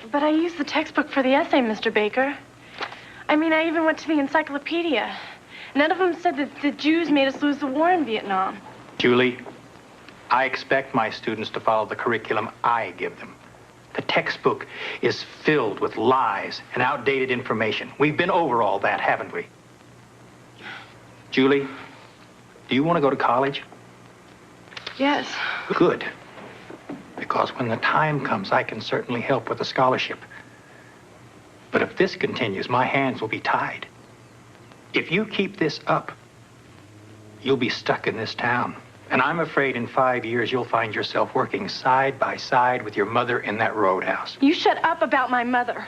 But I used the textbook for the essay, Mr. Baker. I mean, I even went to the encyclopedia. None of them said that the Jews made us lose the war in Vietnam. Julie, I expect my students to follow the curriculum I give them. The textbook is filled with lies and outdated information. We've been over all that, haven't we? Julie, do you want to go to college? Yes. Good. Because when the time comes, I can certainly help with a scholarship. But if this continues, my hands will be tied. If you keep this up, you'll be stuck in this town. And I'm afraid in 5 years, you'll find yourself working side by side with your mother in that roadhouse. You shut up about my mother.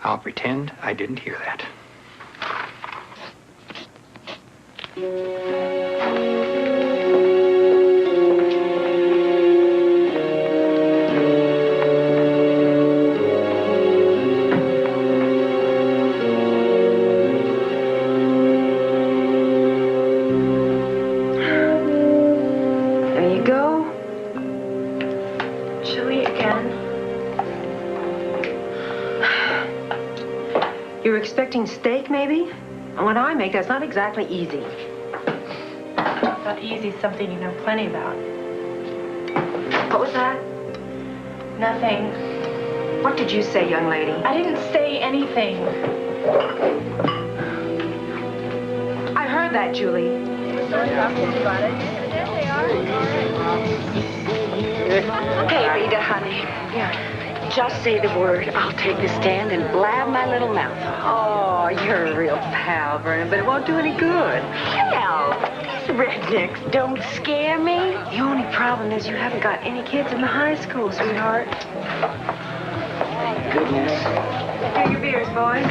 I'll pretend I didn't hear that. Expecting steak, maybe? And what I make, that's not exactly easy. I thought easy's something you know plenty about. What was that? Nothing. What did you say, young lady? I didn't say anything. I heard that, Julie. Hey, Leda, honey. Here. Just say the word. I'll take the stand and blab my little mouth off. Oh, you're a real pal, Vernon, but it won't do any good. Hell, these rednecks don't scare me. The only problem is you haven't got any kids in the high school, sweetheart. Thank goodness. Here your beers, boys.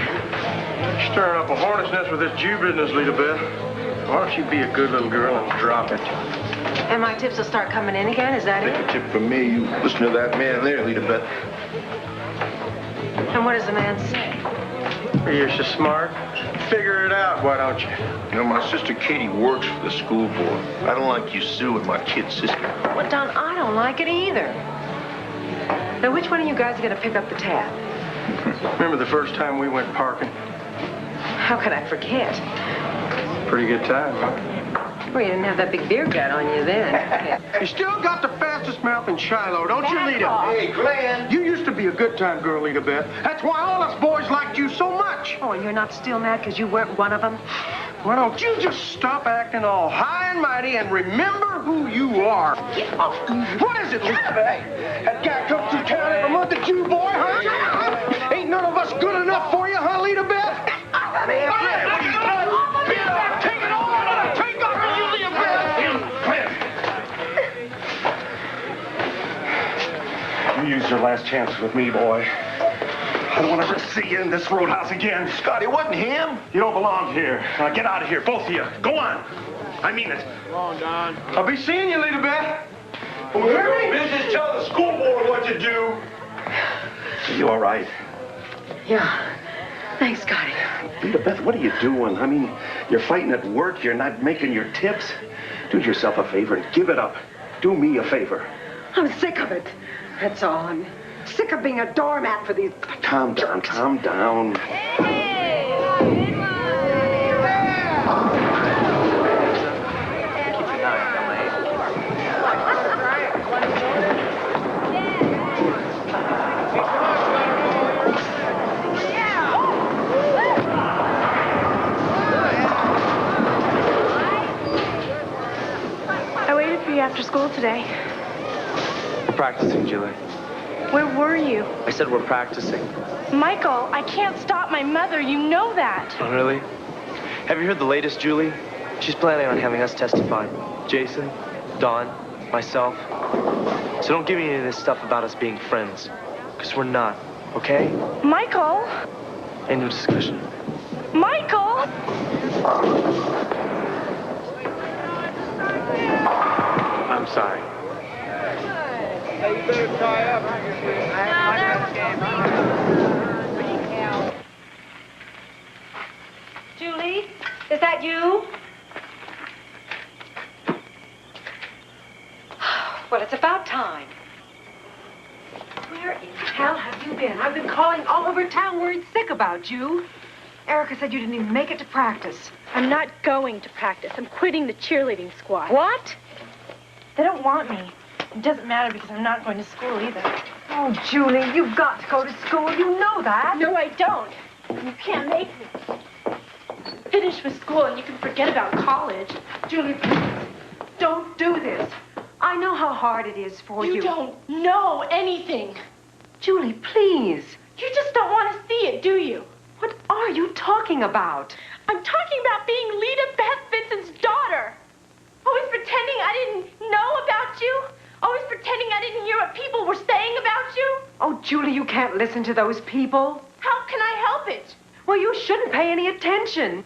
Stirring up a hornet's nest with this Jew business, Leda Beth. Why don't you be a good little girl and drop it? And my tips will start coming in again, is that Take it? a tip from me. You listen to that man there, Leda Beth. And what does the man say? You're so smart. Figure it out, why don't you? You know, my sister Katie works for the school board. I don't like you suing my kid sister. Well, Don, I don't like it either. Now, which one of you guys are going to pick up the tab? Remember the first time we went parking? How could I forget? Pretty good time, huh? Well, you didn't have that big beer gut on you then. You still got the fastest mouth in Shiloh, don't you, Leda? Hey, Glenn. You used to be a good time girl, Leda Beth. That's why all us boys liked you so much. Oh, and you're not still mad because you weren't one of them? Why don't you just stop acting all high and mighty and remember who you are? What is it, Leda Beth? That guy comes through town every month, the Jew boy, huh? Ain't none of us good enough for you, huh, Leda Beth? You used your last chance with me, boy. I don't want to ever see you in this roadhouse again. Scott, it wasn't him. You don't belong here. Now get out of here, both of you. Go on. I mean it. Come on, Don. I'll be seeing you, Leda Beth. You hear me? Business, tell the school board what to do. You all right? Yeah. Thanks, Scotty. Leda Beth, what are you doing? I mean, you're fighting at work, you're not making your tips. Do yourself a favor and give it up. Do me a favor. I'm sick of it. That's all. I'm sick of being a doormat for these... Calm down, calm down. I waited for you after school today. Practicing, Julie. Where were you? I said we're practicing. Michael, I can't stop my mother. You know that. Oh, really? Have you heard the latest, Julie? She's planning on having us testify. Jason, Dawn, myself. So don't give me any of this stuff about us being friends. Because we're not, okay? Michael! Ain't no discussion. Michael! I'm sorry. Hey, you better tie up. Julie, is that you? Well, it's about time. Where in hell have you been? I've been calling all over town worried sick about you. Erica said you didn't even make it to practice. I'm not going to practice. I'm quitting the cheerleading squad. What? They don't want me. It doesn't matter because I'm not going to school either. Oh, Julie, you've got to go to school. You know that. No, I don't. You can't make me. Finish with school and you can forget about college. Julie, please, don't do this. I know how hard it is for you. You don't know anything. Julie, please. You just don't want to see it, do you? What are you talking about? I'm talking about being Leda Beth Vincent's daughter. Always pretending I didn't know about you. Always pretending I didn't hear what people were saying about you. Oh, Julie, you can't listen to those people. How can I help it? Well, you shouldn't pay any attention.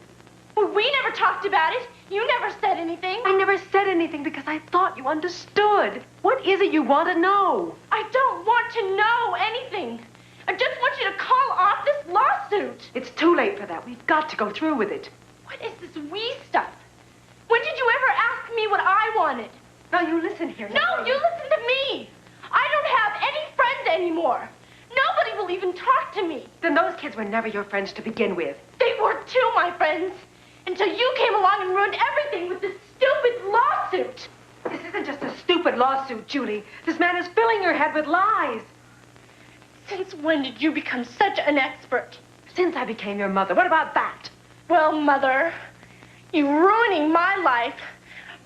Well, we never talked about it. You never said anything. I never said anything because I thought you understood. What is it you want to know? I don't want to know anything. I just want you to call off this lawsuit. It's too late for that. We've got to go through with it. What is this we stuff? When did you ever ask me what I wanted? Now, you listen here. No, you listen to me. I don't have any friends anymore. Nobody will even talk to me. Then those kids were never your friends to begin with. They were too, my friends. Until you came along and ruined everything with this stupid lawsuit. This isn't just a stupid lawsuit, Julie. This man is filling your head with lies. Since when did you become such an expert? Since I became your mother. What about that? Well, Mother, you're ruining my life.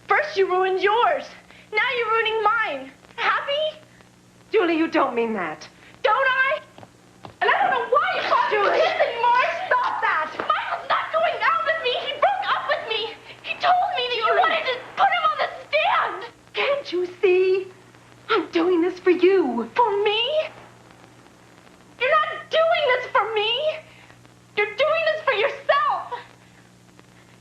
First you ruined yours. Now you're ruining mine. Happy? Julie, you don't mean that. Don't I? And I don't know why you bought Julie, this anymore. Stop that! Michael's not going out with me. He broke up with me. He told me that you wanted to put him on the stand. Can't you see? I'm doing this for you. For me? You're not doing this for me. You're doing this for yourself.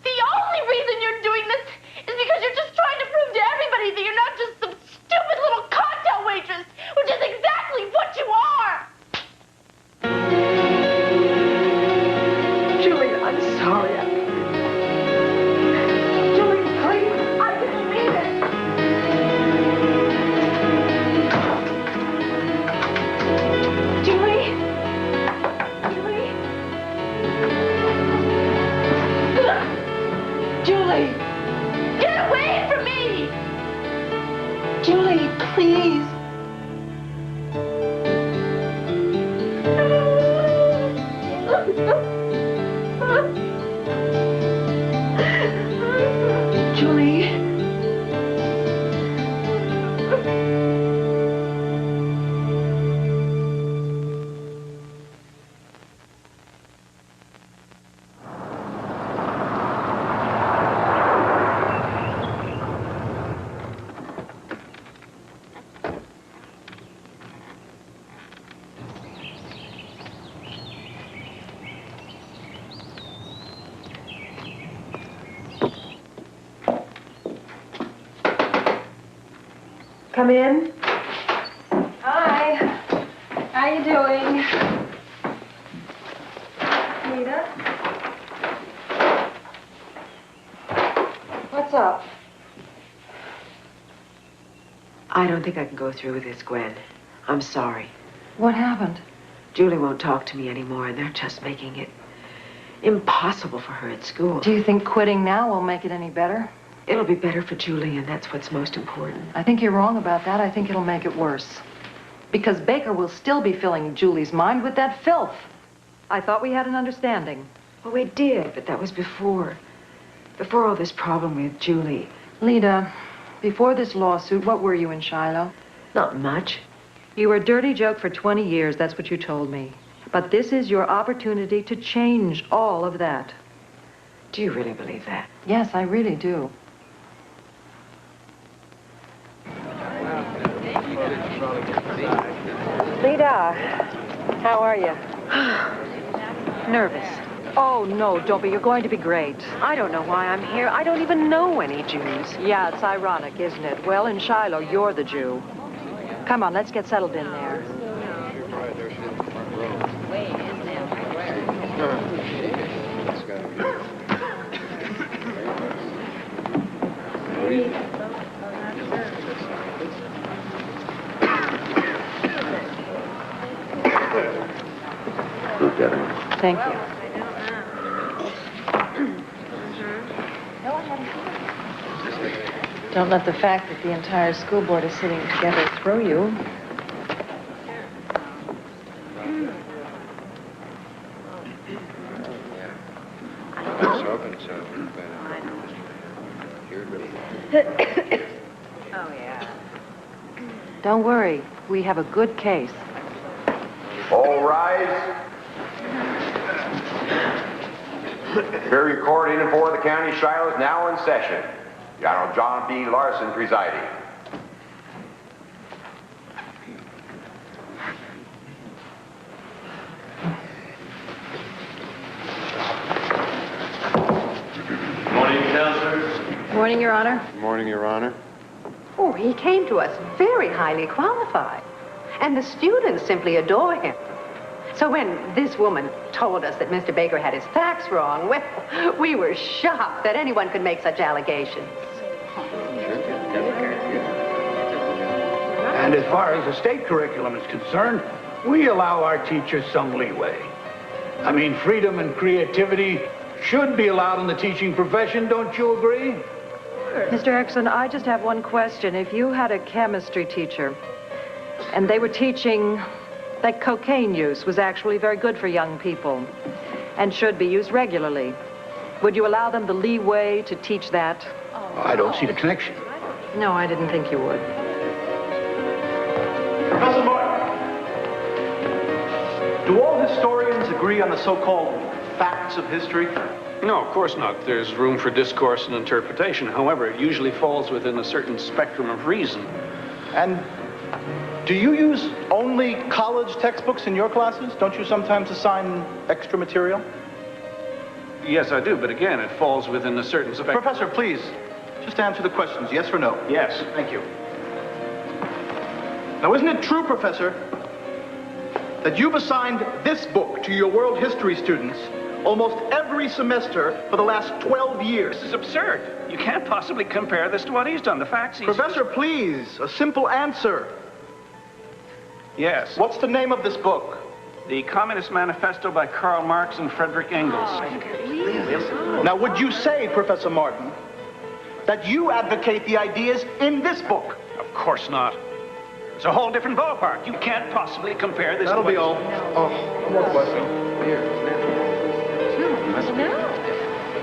The only reason you're doing this is because you're just trying to prove to everybody that you're not just some stupid little cocktail waitress, which is exactly what you are. Julie, I'm sorry. Julie, please, I didn't mean it. Julie? Julie? Julie! Get away from me! Julie, please. Julie. Come in. Hi. How you doing? What's up? I don't think I can go through with this, Gwen. I'm sorry. What happened? Julie won't talk to me anymore, and they're just making it impossible for her at school. Do you think quitting now will make it any better? It'll be better for Julie, and that's what's most important. I think you're wrong about that. I think it'll make it worse. Because Baker will still be filling Julie's mind with that filth. I thought we had an understanding. Well, we did, but that was before all this problem with Julie. Leda, before this lawsuit, what were you in Shiloh? Not much. You were a dirty joke for 20 years, that's what you told me. But this is your opportunity to change all of that. Do you really believe that? Yes, I really do. Leda, how are you? Nervous. Oh, no, don't be. You're going to be great. I don't know why I'm here. I don't even know any Jews. Yeah, it's ironic, isn't it? Well, in Shiloh, you're the Jew. Come on, let's get settled in there. Thank you. Don't let the fact that the entire school board is sitting together throw you. Oh, yeah. Don't worry. We have a good case. All rise. Here recording in for the county Shiloh is now in session. General John B. Larson presiding. Morning, Counselor. Morning, Your Honor. Good morning, Your Honor. Oh, he came to us very highly qualified. And the students simply adore him. So when this woman told us that Mr. Baker had his facts wrong, well, we were shocked that anyone could make such allegations. And as far as the state curriculum is concerned, we allow our teachers some leeway. I mean, freedom and creativity should be allowed in the teaching profession, don't you agree? Mr. Erickson, I just have one question. If you had a chemistry teacher and they were teaching that cocaine use was actually very good for young people and should be used regularly, would you allow them the leeway to teach that? I don't see the connection. No, I didn't think you would. Professor Martin, do all historians agree on the so-called facts of history? No, of course not. There's room for discourse and interpretation. However, it usually falls within a certain spectrum of reason. And do you use only college textbooks in your classes? Don't you sometimes assign extra material? Yes, I do, but again, it falls within a certain spectrum. Professor, please, just answer the questions, yes or no? Yes. Thank you. Now, isn't it true, Professor, that you've assigned this book to your world history students almost every semester for the last 12 years? This is absurd. You can't possibly compare this to what he's done. The facts he's... Professor, please, a simple answer. Yes. What's the name of this book? The Communist Manifesto by Karl Marx and Frederick Engels. Now, would you say, Professor Martin, that you advocate the ideas in this book? Of course not. It's a whole different ballpark. You can't possibly compare this... That'll be all. Oh, one more question.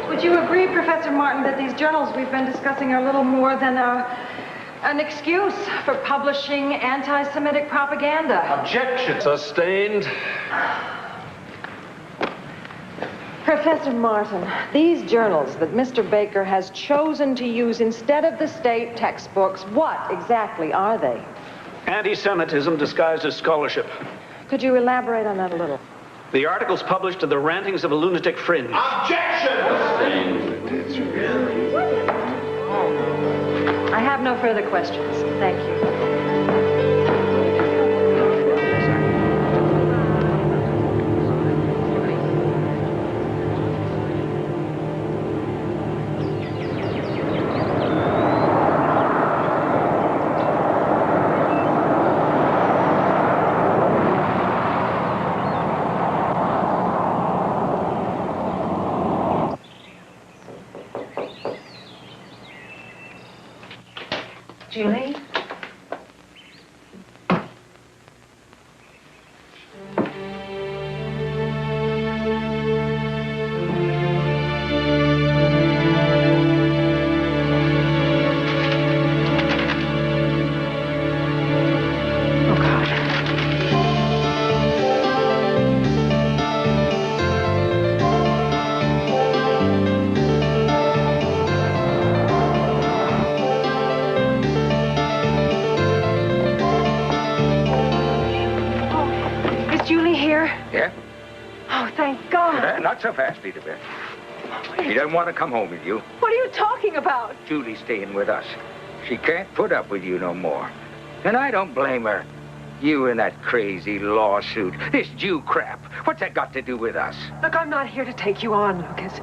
Would you agree, Professor Martin, that these journals we've been discussing are little more than an excuse for publishing anti-Semitic propaganda? Objection. Sustained. Professor Martin, these journals that Mr. Baker has chosen to use instead of the state textbooks, what exactly are they? Anti-Semitism disguised as scholarship. Could you elaborate on that a little? The articles published are the rantings of a lunatic fringe. Objection! I have no further questions. Thank you. Julie? Yeah? Oh, thank God. Not so fast, Leda Beth. She doesn't want to come home with you. What are you talking about? Julie's staying with us. She can't put up with you no more. And I don't blame her. You and that crazy lawsuit. This Jew crap. What's that got to do with us? Look, I'm not here to take you on, Lucas.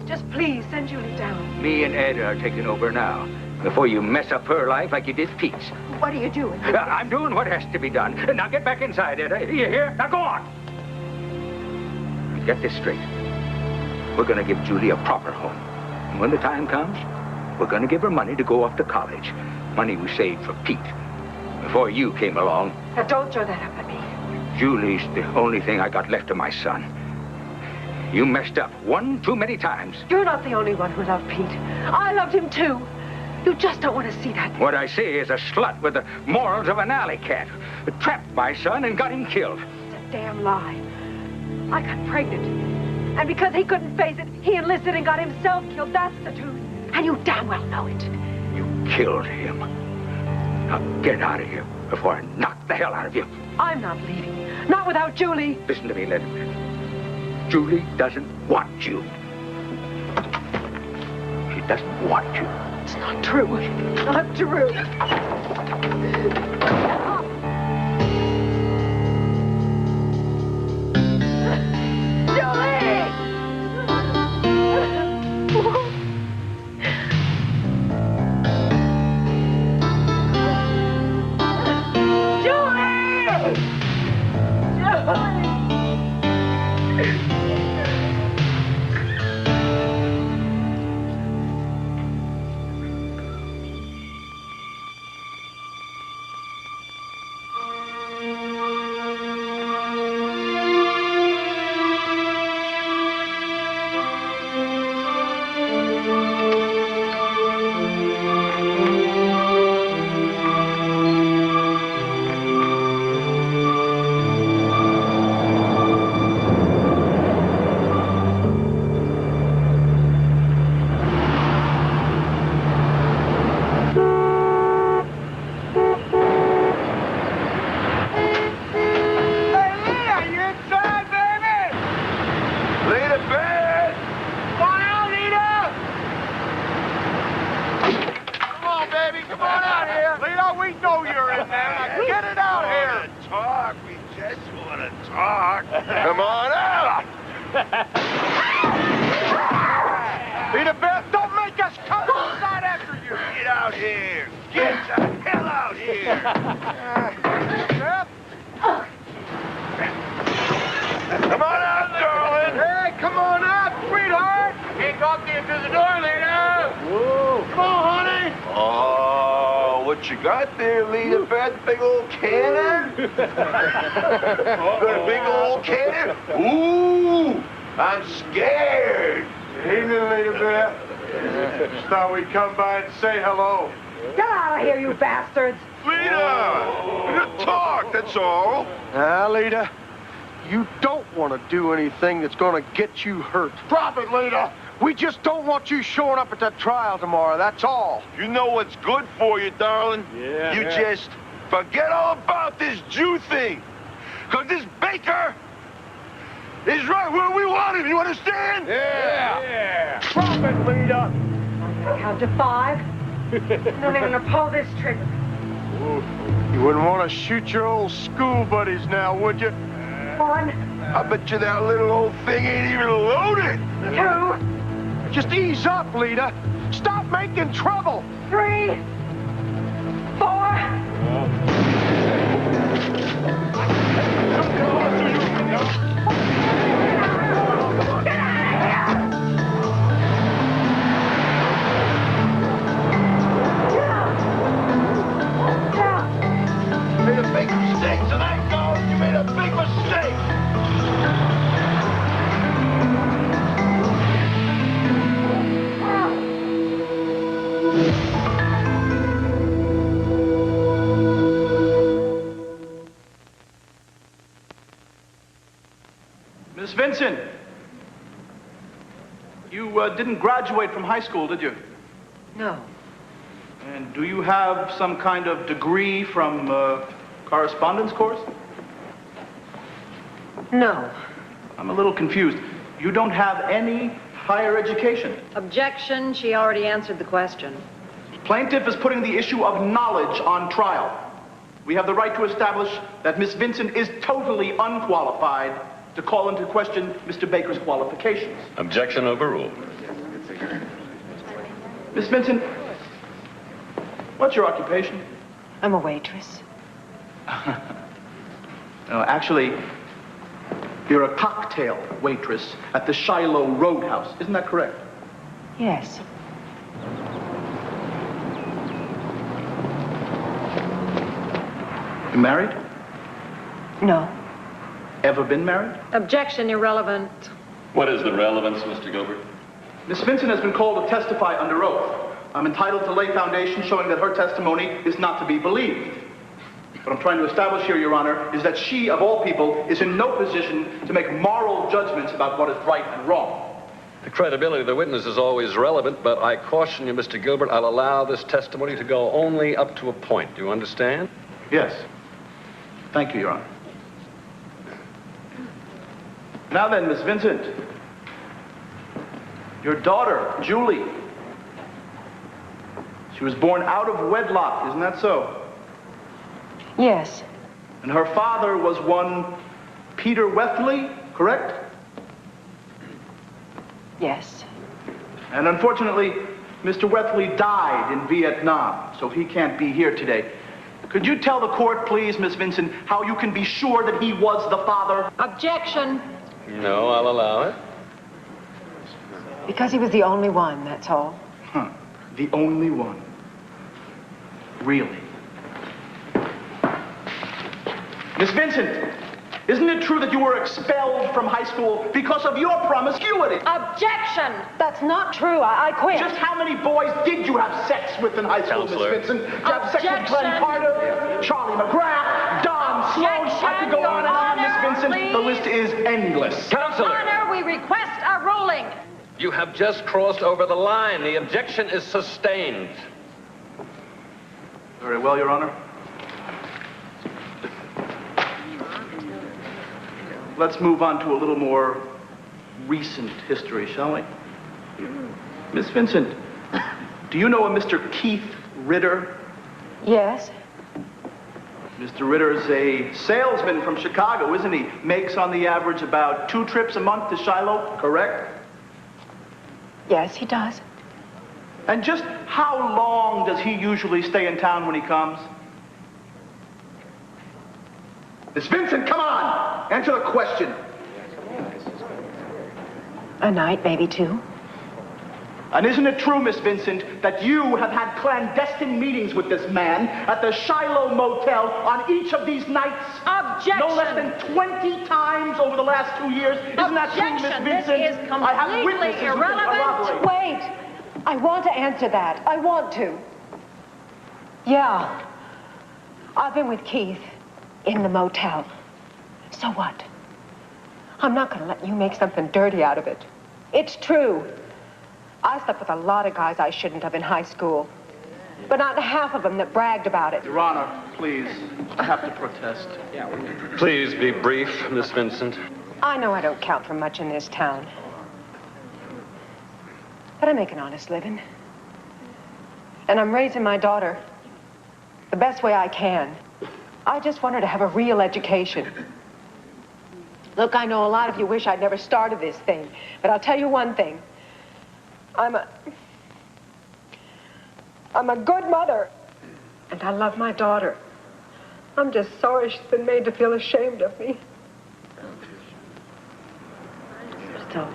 Just please send Julie down. Me and Ed are taking over now. Before you mess up her life like you did Pete's. What are you doing? I'm doing what has to be done. Now get back inside, Ed. You hear? Now go on. Get this straight. We're going to give Julie a proper home. And when the time comes, we're going to give her money to go off to college. Money we saved for Pete. Before you came along. Now, don't throw that up at me. Julie's the only thing I got left of my son. You messed up one too many times. You're not the only one who loved Pete. I loved him too. You just don't want to see that. What I see is a slut with the morals of an alley cat. Trapped my son and got him killed. It's a damn lie. I got pregnant. And because he couldn't face it, he enlisted and got himself killed. That's the truth. And you damn well know it. You killed him. Now get out of here before I knock the hell out of you. I'm not leaving. Not without Julie. Listen to me, Leda Beth. Julie doesn't want you. She doesn't want you. It's not true. Not true. Come on out! Leda Beth, don't make us come inside after you! Get out here! Get the hell out here! Beth? Come on out, darling! Hey, come on out, sweetheart! Can't talk to you through the door, Leda! Whoa! Come on, honey! Oh, what you got there, Leda Beth? Big old cannon? Got a big old cannon? Ooh! I'm scared! Evening, Leda Beth. Just thought we'd come by and say hello. Get out of here, you bastards! Leda! Talk, that's all. Leda, you don't want to do anything that's going to get you hurt. Drop it, Leda! We just don't want you showing up at that trial tomorrow, that's all. You know what's good for you, darling. Yeah. You just forget all about this Jew thing. Because this Baker is right where we want him, you understand? Yeah. Drop it, Leda. Count to 5. I'm not even gonna pull this trigger. You wouldn't want to shoot your old school buddies now, would you? 1. I bet you that little old thing ain't even loaded. 2. Just ease up, Leda. Stop making trouble. 3. 4. made a big mistake. Miss Vincent, you didn't graduate from high school, did you? No. And do you have some kind of degree from correspondence course? No. I'm a little confused. You don't have any higher education. Objection. She already answered the question. Plaintiff is putting the issue of knowledge on trial. We have the right to establish that Miss Vincent is totally unqualified to call into question Mr. Baker's qualifications. Objection overruled. Miss Vincent, what's your occupation? I'm a waitress. No, actually, you're a cocktail waitress at the Shiloh Roadhouse. Isn't that correct? Yes. You married? No. Ever been married? Objection. Irrelevant. What is the relevance, Mr. Gilbert? Miss Vincent has been called to testify under oath. I'm entitled to lay foundation showing that her testimony is not to be believed. What I'm trying to establish here, Your Honor, is that she, of all people, is in no position to make moral judgments about what is right and wrong. The credibility of the witness is always relevant, but I caution you, Mr. Gilbert, I'll allow this testimony to go only up to a point. Do you understand? Yes. Thank you, Your Honor. Now then, Miss Vincent, your daughter, Julie, she was born out of wedlock, isn't that so? Yes. And her father was one Peter Wethley, correct? Yes. And unfortunately, Mr. Wethley died in Vietnam, so he can't be here today. Could you tell the court, please, Miss Vincent, how you can be sure that he was the father? Objection. No, I'll allow it. Because he was the only one, that's all. Huh. The only one. Really? Miss Vincent, isn't it true that you were expelled from high school because of your promiscuity? Objection. That's not true. I quit. Just how many boys did you have sex with in high school, Counselor. Miss Vincent? Did you have sex with Glenn Carter, Charlie McGrath, Don Sloan? I could go on and on, Miss Vincent. Please. The list is endless. Counselor! Honor, we request a ruling. You have just crossed over the line. The objection is sustained. Very well, Your Honor. Let's move on to a little more recent history, shall we? Miss Vincent, do you know a Mr. Keith Ritter? Yes. Mr. Ritter's a salesman from Chicago, isn't he? Makes on the average about 2 trips a month to Shiloh, correct? Yes, he does. And just how long does he usually stay in town when he comes? Miss Vincent, come on! Answer the question. A night, maybe 2. And isn't it true, Miss Vincent, that you have had clandestine meetings with this man at the Shiloh Motel on each of these nights? Objection! No less than 20 times over the last 2 years. Isn't that true, Miss Vincent? This is I have witnesses completely who can irrelevant. corroborate. Wait! I want to answer that. I want to. Yeah. I've been with Keith in the motel. So what? I'm not going to let you make something dirty out of it. It's true. I slept with a lot of guys I shouldn't have in high school. But not half of them that bragged about it. Your Honor, please. I have to protest. Please be brief, Miss Vincent. I know I don't count for much in this town. But I make an honest living. And I'm raising my daughter the best way I can. I just want her to have a real education. Look, I know a lot of you wish I'd never started this thing, but I'll tell you one thing. I'm a good mother, and I love my daughter. I'm just sorry she's been made to feel ashamed of me. So.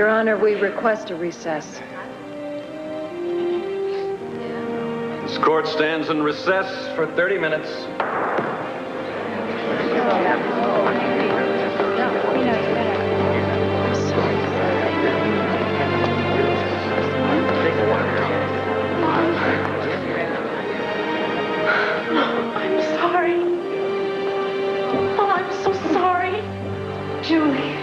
Your Honor, we request a recess. This court stands in recess for 30 minutes. I'm sorry. Oh, I'm so sorry. Julie.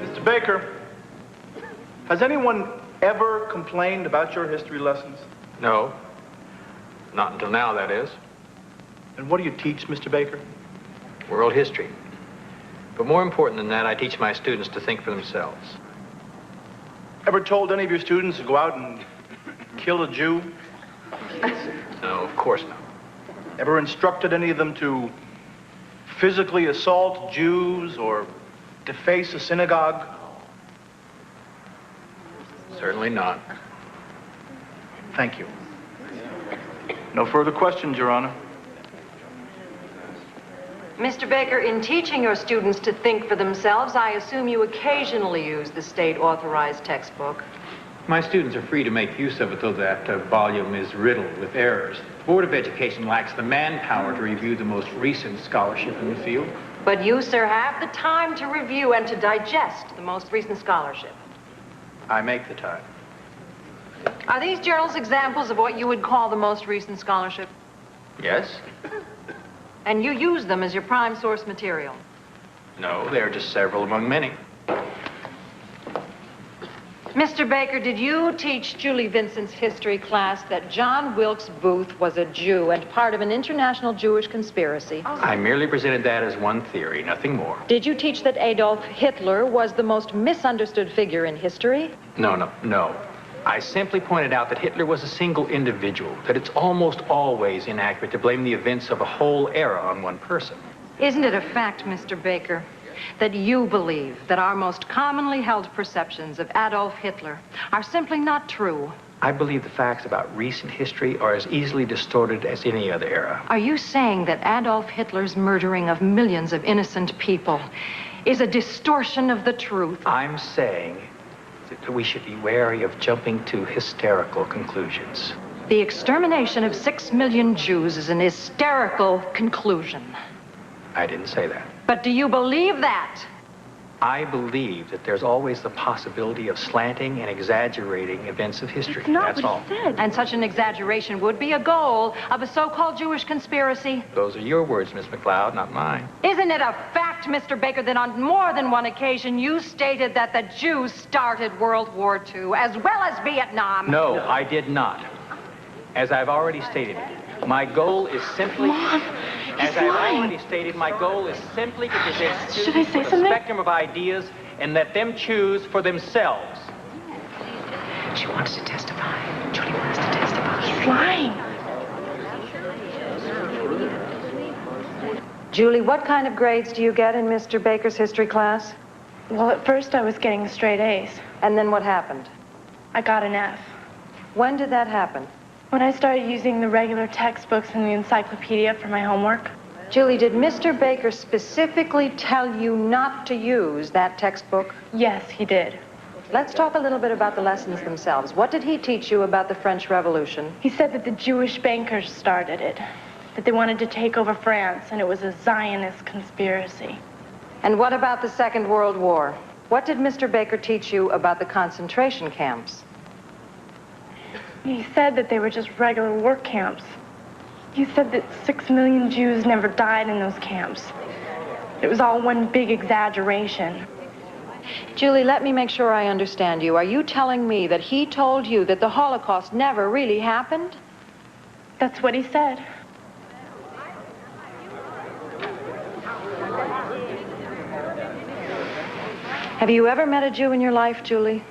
Mr. Baker, has anyone ever complained about your history lessons? No. Not until now, that is. And what do you teach, Mr. Baker? World history. But more important than that, I teach my students to think for themselves. Ever told any of your students to go out and kill a Jew? No, of course not. Ever instructed any of them to physically assault Jews or deface a synagogue? Certainly not. Thank you. No further questions, Your Honor. Mr. Baker, in teaching your students to think for themselves, I assume you occasionally use the state-authorized textbook. My students are free to make use of it, though that volume is riddled with errors. The Board of Education lacks the manpower to review the most recent scholarship in the field. But you, sir, have the time to review and to digest the most recent scholarship. I make the time. Are these journals examples of what you would call the most recent scholarship? Yes? And you use them as your prime source material? No, they're just several among many. Mr. Baker, did you teach Julie Vincent's history class that John Wilkes Booth was a Jew and part of an international Jewish conspiracy? I merely presented that as one theory, nothing more. Did you teach that Adolf Hitler was the most misunderstood figure in history? No. I simply pointed out that Hitler was a single individual, that it's almost always inaccurate to blame the events of a whole era on one person. Isn't it a fact, Mr. Baker, that you believe that our most commonly held perceptions of Adolf Hitler are simply not true? I believe the facts about recent history are as easily distorted as any other era. Are you saying that Adolf Hitler's murdering of millions of innocent people is a distortion of the truth? I'm saying that we should be wary of jumping to hysterical conclusions. The extermination of 6 million Jews is an hysterical conclusion. I didn't say that. But do you believe that? I believe that there's always the possibility of slanting and exaggerating events of history. That's all. And such an exaggeration would be a goal of a so-called Jewish conspiracy. Those are your words, Miss McLeod, not mine. Isn't it a fact, Mr. Baker, that on more than one occasion you stated that the Jews started World War II as well as Vietnam? No, I did not. As I've already stated, my goal is simply... Mom, As I've already stated, my goal is simply to present Should I students say with a something? spectrum of ideas and let them choose for themselves. She wants to testify. Julie wants to testify. He's lying. Julie, what kind of grades do you get in Mr. Baker's history class? Well, at first I was getting straight A's. And then what happened? I got an F. When did that happen? When I started using the regular textbooks and the encyclopedia for my homework. Julie, did Mr. Baker specifically tell you not to use that textbook? Yes, he did. Let's talk a little bit about the lessons themselves. What did he teach you about the French Revolution? He said that the Jewish bankers started it, that they wanted to take over France, and it was a Zionist conspiracy. And what about the Second World War? What did Mr. Baker teach you about the concentration camps? He said that they were just regular work camps. He said that 6 million Jews never died in those camps. It was all one big exaggeration. Julie, let me make sure I understand you. Are you telling me that he told you that the Holocaust never really happened? That's what he said. Have you ever met a Jew in your life, Julie?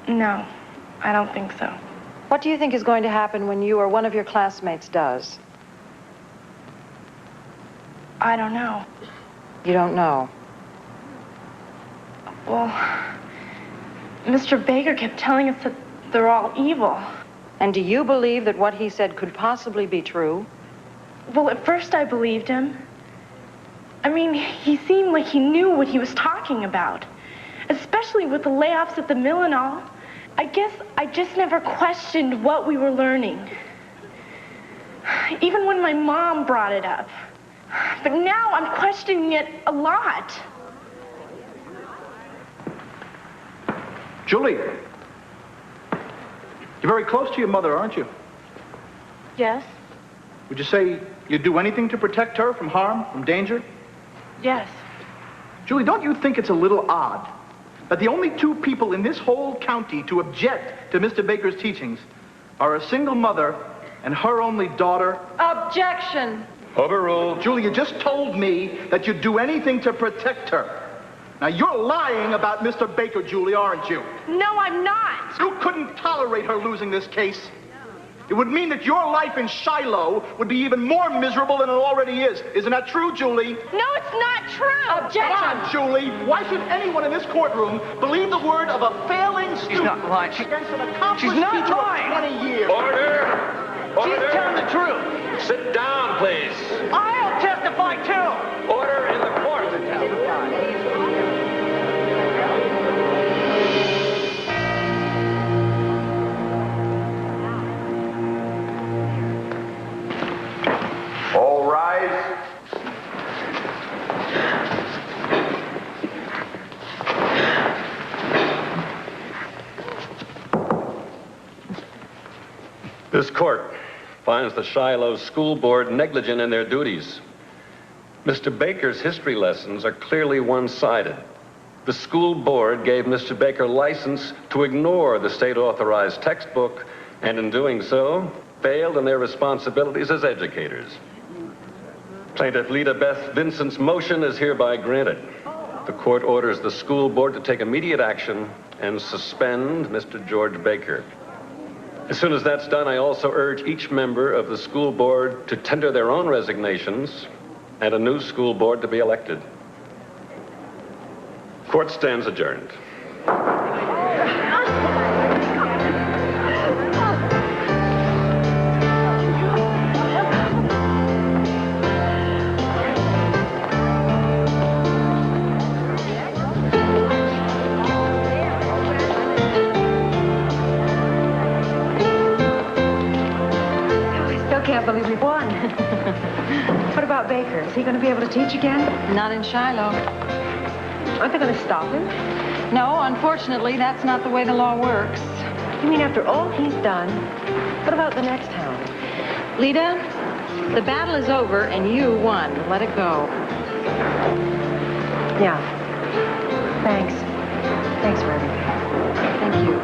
No, I don't think so. What do you think is going to happen when you or one of your classmates does? I don't know. You don't know? Well, Mr. Baker kept telling us that they're all evil. And do you believe that what he said could possibly be true? Well, at first I believed him. I mean, he seemed like he knew what he was talking about, especially with the layoffs at the mill and all. I guess I just never questioned what we were learning, even when my mom brought it up. But now I'm questioning it a lot. Julie, you're very close to your mother, aren't you? Yes? Would you say you'd do anything to protect her from harm, from danger? Yes. Julie, don't you think it's a little odd that the only two people in this whole county to object to Mr. Baker's teachings are a single mother and her only daughter? Objection. Overruled. Julie, you just told me that you'd do anything to protect her. Now, you're lying about Mr. Baker, Julie, aren't you? No, I'm not. You couldn't tolerate her losing this case. It would mean that your life in Shiloh would be even more miserable than it already is. Isn't that true, Julie? No, it's not true. Objection. Come on, Julie. Why should anyone in this courtroom believe the word of a failing student? She's not lying. Against an accomplished She's not teacher lying. of 20 years. Order! She's telling the truth. Sit down, please. I'll testify too. Order in the court. All rise. This court finds the Shiloh School Board negligent in their duties. Mr. Baker's history lessons are clearly one-sided. The school board gave Mr. Baker license to ignore the state-authorized textbook, and in doing so, failed in their responsibilities as educators. Plaintiff Leda Beth Vincent's motion is hereby granted. The court orders the school board to take immediate action and suspend Mr. George Baker. As soon as that's done, I also urge each member of the school board to tender their own resignations and a new school board to be elected. Court stands adjourned. I can't believe we won. What about Baker? Is he going to be able to teach again? Not in Shiloh. Aren't they going to stop him? No, unfortunately, that's not the way the law works. You mean after all he's done? What about the next town? Leda, the battle is over and you won. Let it go. Yeah. Thanks. Thanks for everything. Thank you.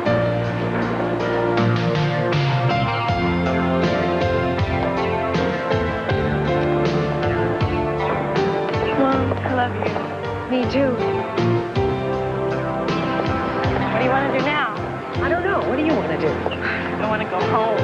I love you. Me too. What do you want to do now? I don't know. What do you want to do? I want to go home.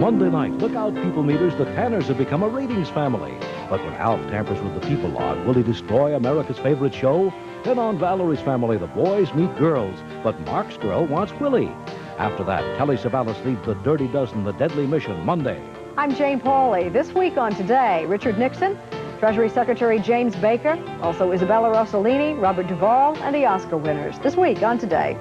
Monday night, look out, people meters. The Tanners have become a ratings family. But when Alf tampers with the people log, will he destroy America's favorite show? Then on Valerie's Family, the boys meet girls, but Mark's girl wants Willie. After that, Telly Savalas leads the Dirty Dozen, the Deadly Mission, Monday. I'm Jane Pauley. This week on Today, Richard Nixon, Treasury Secretary James Baker, also Isabella Rossellini, Robert Duvall, and the Oscar winners. This week on Today.